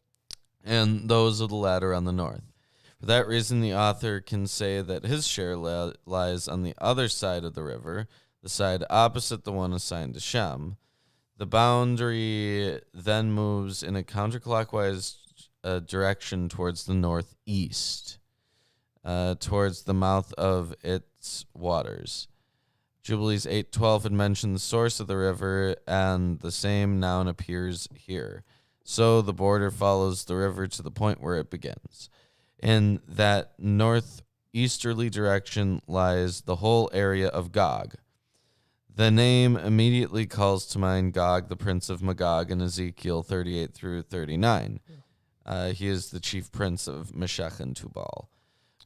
Speaker 1: and those of the latter on the north. For that reason, the author can say that his share lies on the other side of the river, the side opposite the one assigned to Shem. The boundary then moves in a counterclockwise direction towards the northeast, towards the mouth of its waters. Jubilees 8:12 had mentioned the source of the river, and the same noun appears here. So the border follows the river to the point where it begins. In that northeasterly direction lies the whole area of Gog. The name immediately calls to mind Gog, the prince of Magog, in Ezekiel 38 through 39. He is the chief prince of Meshech and Tubal,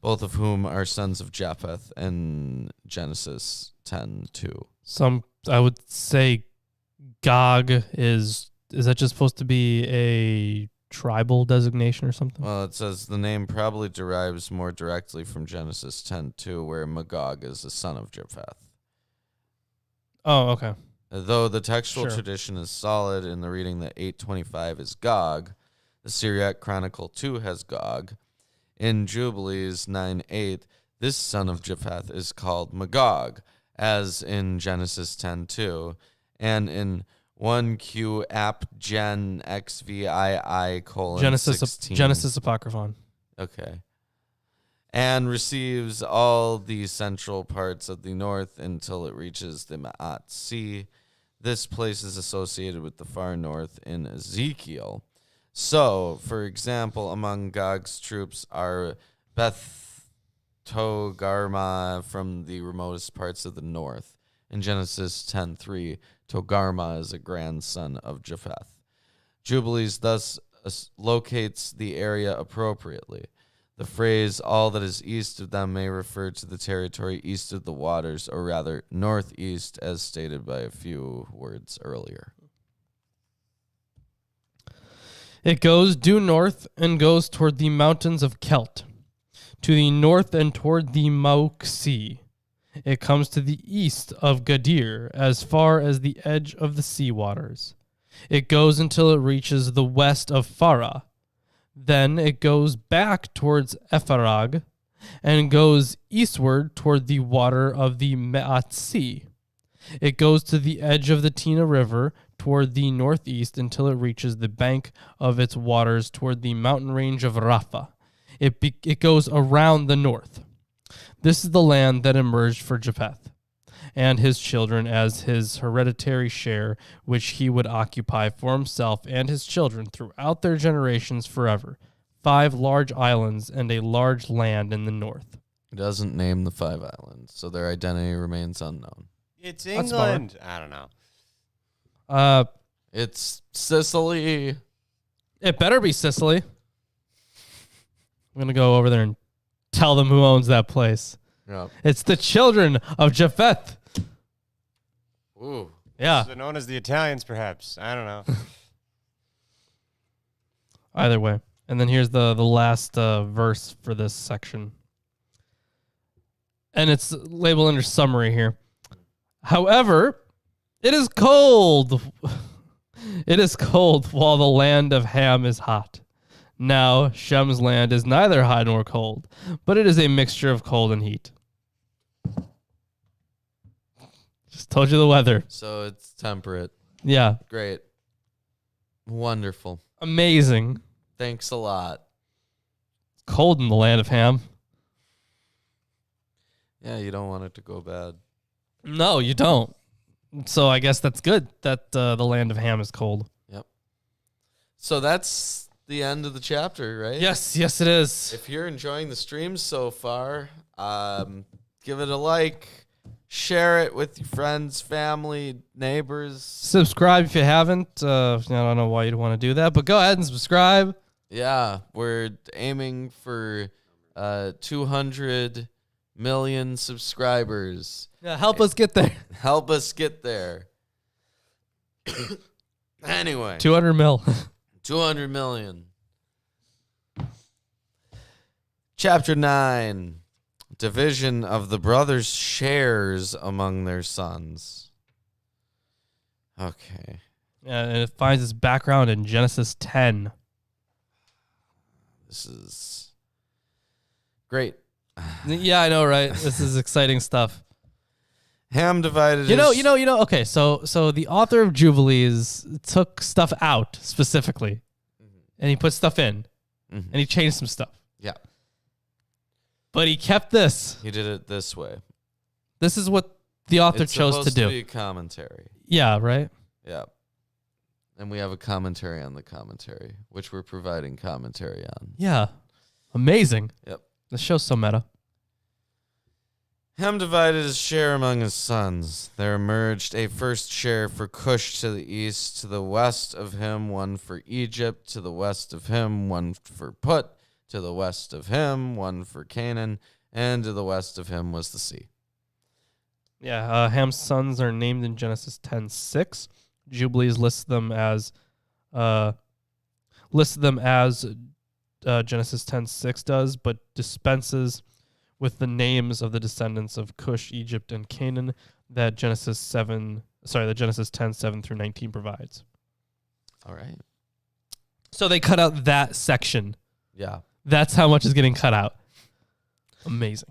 Speaker 1: both of whom are sons of Japheth in Genesis 10:2.
Speaker 2: I would say Gog is that just supposed to be a tribal designation or something?
Speaker 1: Well, it says the name probably derives more directly from Genesis 10:2, where Magog is the son of Japheth.
Speaker 2: Oh, okay.
Speaker 1: Though the textual
Speaker 2: Sure.
Speaker 1: tradition is solid in the reading that 8:25 is Gog, the Syriac Chronicle 2 has Gog. In Jubilees 9:8, this son of Japheth is called Magog, as in Genesis 10:2, and in 1Q App Gen XVII :16.
Speaker 2: Genesis Apocryphon.
Speaker 1: Okay. And receives all the central parts of the north until it reaches the Ma'at Sea. This place is associated with the far north in Ezekiel. So, for example, among Gog's troops are Beth Togarmah from the remotest parts of the north. In Genesis 10:3, Togarmah is a grandson of Japheth. Jubilees thus locates the area appropriately. The phrase, all that is east of them, may refer to the territory east of the waters, or rather northeast, as stated by a few words earlier.
Speaker 2: It goes due north and goes toward the mountains of Kelt, to the north and toward the Mauk Sea. It comes to the east of Gadir, as far as the edge of the sea waters. It goes until it reaches the west of Farah. Then it goes back towards Epharag and goes eastward toward the water of the Me'at Sea. It goes to the edge of the Tina River toward the northeast until it reaches the bank of its waters toward the mountain range of Rapha. It goes around the north. This is the land that emerged for Japheth and his children as his hereditary share, which he would occupy for himself and his children throughout their generations forever. 5 large islands and a large land in the north.
Speaker 1: It doesn't name the 5 islands, so their identity remains unknown.
Speaker 3: It's
Speaker 2: That's
Speaker 3: England. I don't know.
Speaker 1: It's Sicily.
Speaker 2: It better be Sicily. I'm going to go over there and tell them who owns that place.
Speaker 1: Yep.
Speaker 2: It's the children of Japheth.
Speaker 1: Ooh.
Speaker 2: Yeah.
Speaker 3: So known as the Italians, perhaps. I don't know.
Speaker 2: Either way. And then here's the last verse for this section. And it's labeled under summary here. However, it is cold. It is cold while the land of Ham is hot. Now Shem's land is neither hot nor cold, but it is a mixture of cold and heat. Just told you the weather.
Speaker 1: So it's temperate.
Speaker 2: Yeah.
Speaker 1: Great. Wonderful.
Speaker 2: Amazing.
Speaker 1: Thanks a lot.
Speaker 2: Cold in the land of Ham.
Speaker 1: Yeah, you don't want it to go bad.
Speaker 2: No, you don't. So I guess that's good that the land of Ham is cold.
Speaker 1: Yep. So that's the end of the chapter, right?
Speaker 2: Yes, it is.
Speaker 1: If you're enjoying the stream so far, give it a like, share it with your friends, family, neighbors.
Speaker 2: Subscribe if you haven't. I don't know why you'd want to do that, but go ahead and subscribe.
Speaker 1: Yeah, we're aiming for 200 million subscribers.
Speaker 2: Yeah, help us get there.
Speaker 1: Help us get there. Anyway.
Speaker 2: 200 mil.
Speaker 1: 200 million. Chapter 9. Division of the brothers' shares among their sons. Okay.
Speaker 2: And it finds its background in Genesis 10.
Speaker 1: This is great.
Speaker 2: Yeah, I know, right? This is exciting stuff.
Speaker 1: Ham divided
Speaker 2: You know. Okay, so the author of Jubilees took stuff out specifically, and he put stuff in, and he changed some stuff.
Speaker 1: Yeah.
Speaker 2: But he kept this.
Speaker 1: He did it this way.
Speaker 2: This is what the author
Speaker 1: It's
Speaker 2: chose to
Speaker 1: supposed
Speaker 2: do.
Speaker 1: be a commentary.
Speaker 2: Yeah, right?
Speaker 1: Yeah. And we have a commentary on the commentary, which we're providing commentary on.
Speaker 2: Yeah. Amazing.
Speaker 1: Yep.
Speaker 2: The show's so meta.
Speaker 1: Ham divided his share among his sons. There emerged a first share for Cush to the east, to the west of him, one for Egypt, to the west of him, one for Put, to the west of him, one for Canaan, and to the west of him was the sea.
Speaker 2: Yeah, Ham's sons are named in Genesis 10:6. Jubilees lists them as Genesis 10:6 does, but dispenses with the names of the descendants of Cush, Egypt, and Canaan that Genesis 10:7 through 19 provides.
Speaker 1: All right.
Speaker 2: So they cut out that section.
Speaker 1: Yeah.
Speaker 2: That's how much is getting cut out. Amazing.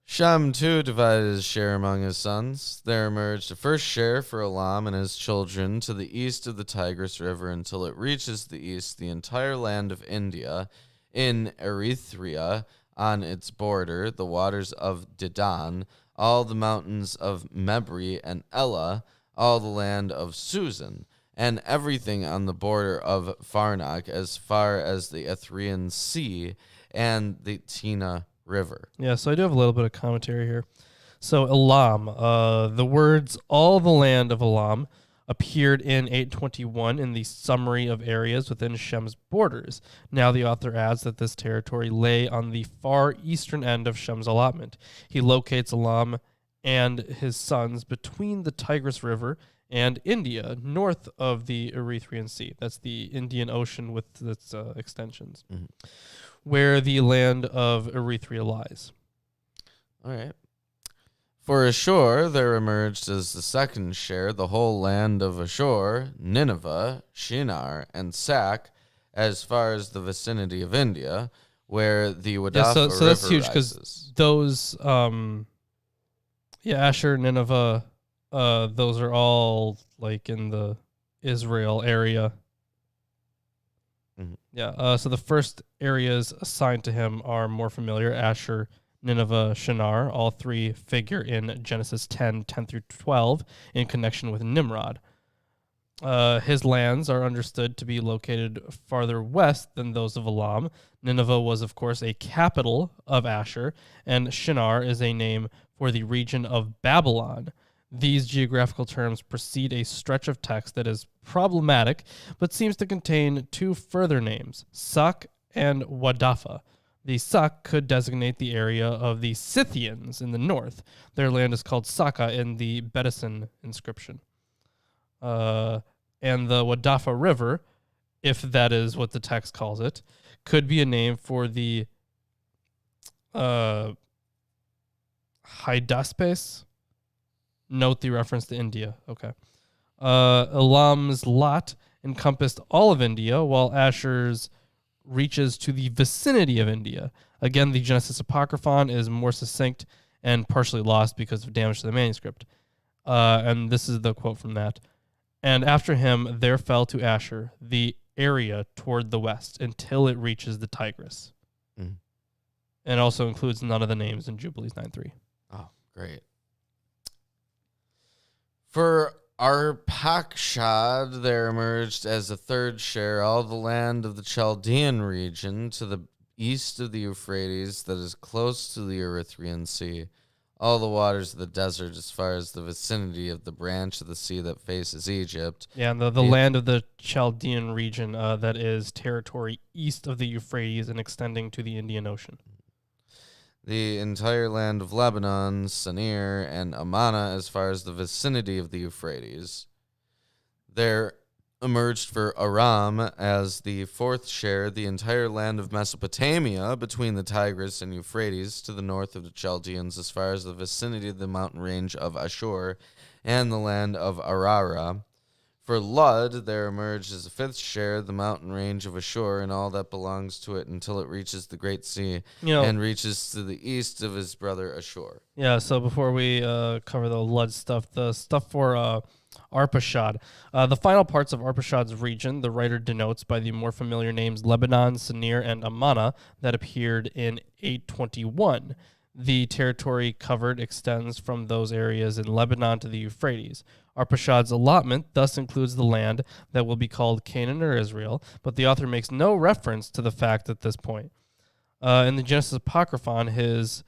Speaker 1: Shem, too, divided his share among his sons. There emerged a first share for Elam and his children to the east of the Tigris River until it reaches the east, the entire land of India, in Erythrea, on its border, the waters of Dedan, all the mountains of Mebri and Elah, all the land of Susan, and everything on the border of Farnak as far as the Ethrian Sea and the Tina River.
Speaker 2: Yeah, so I do have a little bit of commentary here. So Elam, the words all the land of Elam appeared in 821 in the summary of areas within Shem's borders. Now the author adds that this territory lay on the far eastern end of Shem's allotment. He locates Elam and his sons between the Tigris River and India, north of the Erythraean Sea. That's the Indian Ocean with its extensions, where the land of Erythrea lies.
Speaker 1: All right. For Ashur, there emerged as the second share the whole land of Ashur, Nineveh, Shinar, and Sak, as far as the vicinity of India, where the Wadafa
Speaker 2: so
Speaker 1: River
Speaker 2: that's huge
Speaker 1: rises.
Speaker 2: because those, Asher, Nineveh, those are all like in the Israel area.
Speaker 1: Mhm.
Speaker 2: Yeah. So the first areas assigned to him are more familiar: Asher, Nineveh, Shinar. All three figure in Genesis 10 through 12 in connection with Nimrod. His lands are understood to be located farther west than those of Elam. Nineveh was, of course, a capital of Asher, and Shinar is a name for the region of Babylon. These geographical terms precede a stretch of text that is problematic, but seems to contain two further names, Sak and Wadafa. The Sak could designate the area of the Scythians in the north. Their land is called Saka in the Bedesin inscription. And the Wadafa River, if that is what the text calls it, could be a name for the Hydaspes. Note the reference to India. Okay. Elam's lot encompassed all of India, while Asher's reaches to the vicinity of India. Again, the Genesis Apocryphon is more succinct and partially lost because of damage to the manuscript. And this is the quote from that. And after him, there fell to Asher the area toward the west until it reaches the Tigris.
Speaker 1: Mm.
Speaker 2: And also includes none of the names in Jubilees 9:3.
Speaker 1: Oh, great. For Arpachshad, there emerged as a third share all the land of the Chaldean region to the east of the Euphrates that is close to the Erythraean Sea, all the waters of the desert as far as the vicinity of the branch of the sea that faces Egypt.
Speaker 2: Yeah, and the land of the Chaldean region that is territory east of the Euphrates and extending to the Indian Ocean.
Speaker 1: The entire land of Lebanon, Sinir, and Ammana as far as the vicinity of the Euphrates. There emerged for Aram as the fourth share the entire land of Mesopotamia between the Tigris and Euphrates to the north of the Chaldeans as far as the vicinity of the mountain range of Ashur and the land of Arara. For Lud, there emerged as a fifth share the mountain range of Ashur and all that belongs to it until it reaches the Great Sea and reaches to the east of his brother Ashur.
Speaker 2: Yeah, so before we cover the Lud stuff, the stuff for Arpachshad. The final parts of Arpachshad's region, the writer denotes by the more familiar names Lebanon, Sinir, and Ammana that appeared in 821. The territory covered extends from those areas in Lebanon to the Euphrates. Arpachshad's allotment thus includes the land that will be called Canaan or Israel, but the author makes no reference to the fact at this point. In the Genesis Apocryphon, his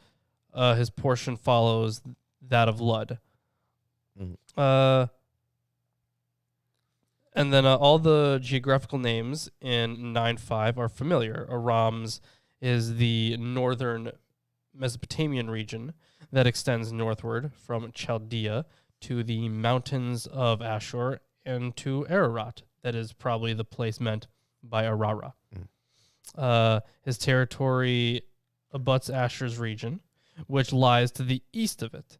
Speaker 2: portion follows that of Lud.
Speaker 1: Mm-hmm.
Speaker 2: And then all the geographical names in 9.5 are familiar. Aram's is the northern Mesopotamian region that extends northward from Chaldea to the mountains of Ashur and to Ararat. That is probably the place meant by Arara. His territory abuts Ashur's region, which lies to the east of it.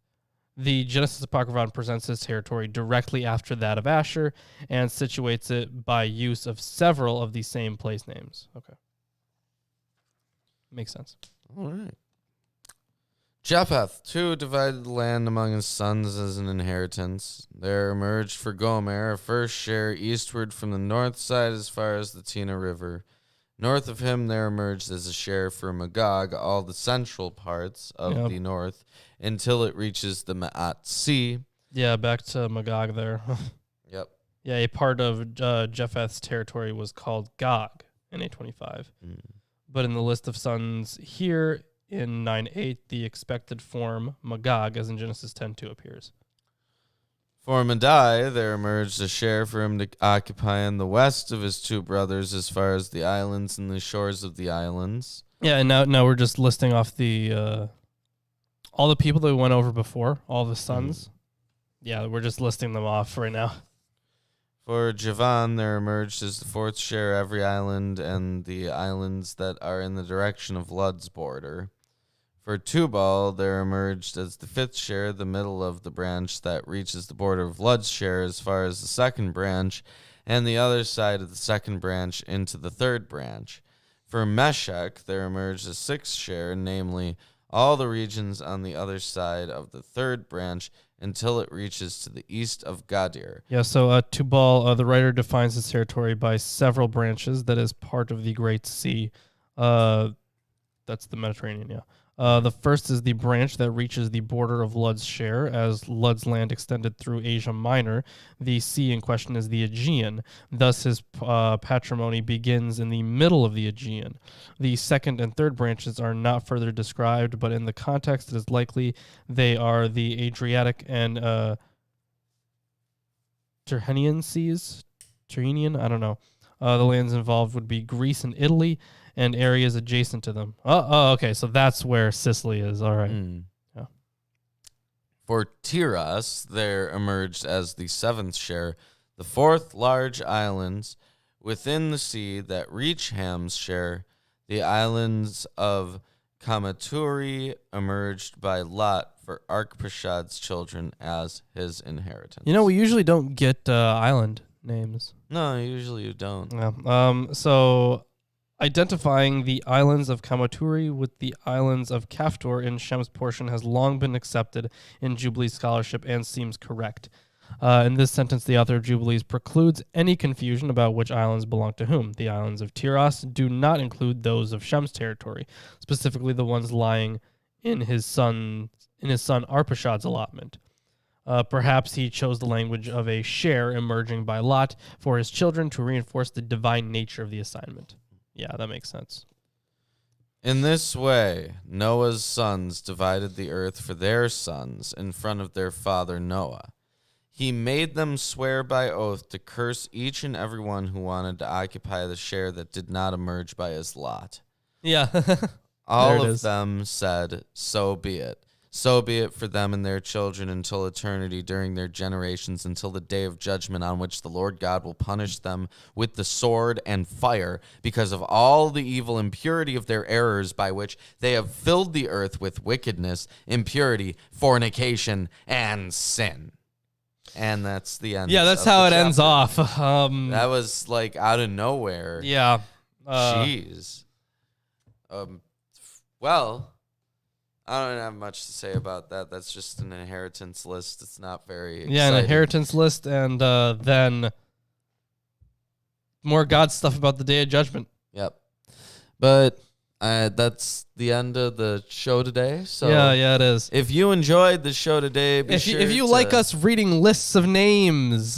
Speaker 2: The Genesis Apocryphon presents his territory directly after that of Asher and situates it by use of several of the same place names. Okay. Makes sense.
Speaker 1: All right. Japheth, too, divided the land among his sons as an inheritance. There emerged for Gomer a first share eastward from the north side as far as the Tina River. North of him there emerged as a share for Magog all the central parts of the north until it reaches the Ma'at Sea.
Speaker 2: Yeah, back to Magog there.
Speaker 1: Yep.
Speaker 2: Yeah, a part of Japheth's territory was called Gog in 825. But in the list of sons here in 9.8, the expected form Magog, as in Genesis 10:2, appears.
Speaker 1: For Madai, there emerged a share for him to occupy in the west of his two brothers as far as the islands and the shores of the islands.
Speaker 2: Yeah, and now we're just listing off the all the people that we went over before, all the sons. Yeah, we're just listing them off right now.
Speaker 1: For Javan, there emerged as the fourth share every island and the islands that are in the direction of Lud's border. For Tubal, there emerged as the fifth share the middle of the branch that reaches the border of Lud's share as far as the second branch, and the other side of the second branch into the third branch. For Meshech, there emerged a sixth share, namely all the regions on the other side of the third branch until it reaches to the east of Gadir.
Speaker 2: Yeah, so Tubal, the writer defines his territory by several branches that is part of the Great Sea. That's the Mediterranean, yeah. The first is the branch that reaches the border of Lud's share, as Lud's land extended through Asia Minor. The sea in question is the Aegean. Thus, his patrimony begins in the middle of the Aegean. The second and third branches are not further described, but in the context, it is likely they are the Adriatic and Tyrrhenian seas. Tyrrhenian? I don't know. The lands involved would be Greece and Italy, and areas adjacent to them. Okay, so that's where Sicily is. All right. Yeah.
Speaker 1: For Tiras, there emerged as the seventh share the fourth large islands within the sea that reach Ham's share, the islands of Kamaturi emerged by lot for Arpachshad's children as his inheritance.
Speaker 2: You know, we usually don't get island names.
Speaker 1: No, usually you don't.
Speaker 2: Yeah. So identifying the islands of Kamaturi with the islands of Kaftor in Shem's portion has long been accepted in Jubilee scholarship and seems correct. In this sentence, the author of Jubilees precludes any confusion about which islands belong to whom. The islands of Tiras do not include those of Shem's territory, specifically the ones lying in his son Arpachshad's allotment. Perhaps he chose the language of a share emerging by lot for his children to reinforce the divine nature of the assignment. Yeah, that makes sense.
Speaker 1: In this way, Noah's sons divided the earth for their sons in front of their father Noah. He made them swear by oath to curse each and every one who wanted to occupy the share that did not emerge by his lot.
Speaker 2: Yeah.
Speaker 1: All of them said, "So be it. So be it for them and their children until eternity, during their generations, until the day of judgment on which the Lord God will punish them with the sword and fire because of all the evil impurity of their errors by which they have filled the earth with wickedness, impurity, fornication, and sin." And that's the end.
Speaker 2: Yeah, that's how it ends off.
Speaker 1: That was like out of nowhere.
Speaker 2: Yeah.
Speaker 1: Jeez. Well, I don't have much to say about that. That's just an inheritance list. It's not very exciting.
Speaker 2: Yeah, an inheritance list, and then more God stuff about the Day of Judgment.
Speaker 1: Yep. But that's the end of the show today. So
Speaker 2: yeah, it is.
Speaker 1: If you enjoyed the show today,
Speaker 2: if you like us reading lists of names,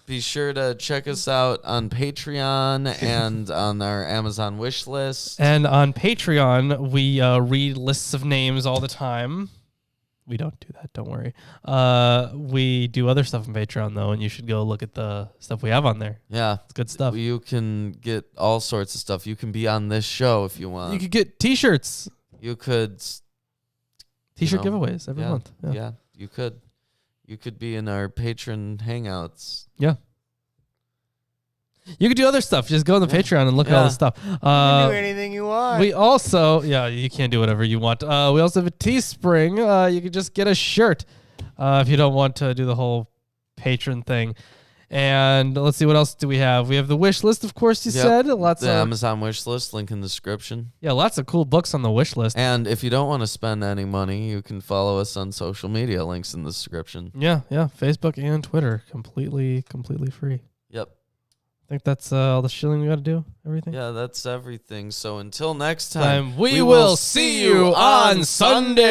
Speaker 1: be sure to check us out on Patreon and on our Amazon wish list.
Speaker 2: And on Patreon, we read lists of names all the time. We don't do that, don't worry. We do other stuff on Patreon, though, and you should go look at the stuff we have on there.
Speaker 1: Yeah.
Speaker 2: It's good stuff.
Speaker 1: You can get all sorts of stuff. You can be on this show if you want.
Speaker 2: You could get T-shirts.
Speaker 1: You could...
Speaker 2: T-shirt giveaways every month.
Speaker 1: Yeah, you could. You could be in our patron hangouts.
Speaker 2: Yeah. You could do other stuff. Just go on the Patreon and look at all the stuff.
Speaker 3: You can do anything you want.
Speaker 2: We also, you can do whatever you want. We also have a Teespring. You can just get a shirt if you don't want to do the whole patron thing. And let's see, what else do we have? We have the wish list, of course, you said.
Speaker 1: The Amazon wish list, link in the description.
Speaker 2: Yeah, lots of cool books on the wish list.
Speaker 1: And if you don't want to spend any money, you can follow us on social media, links in the description.
Speaker 2: Yeah, Facebook and Twitter, completely free.
Speaker 1: Yep.
Speaker 2: I think that's all the shilling we got to do. Everything.
Speaker 1: Yeah, that's everything. So until next time,
Speaker 2: we will see you on Sunday.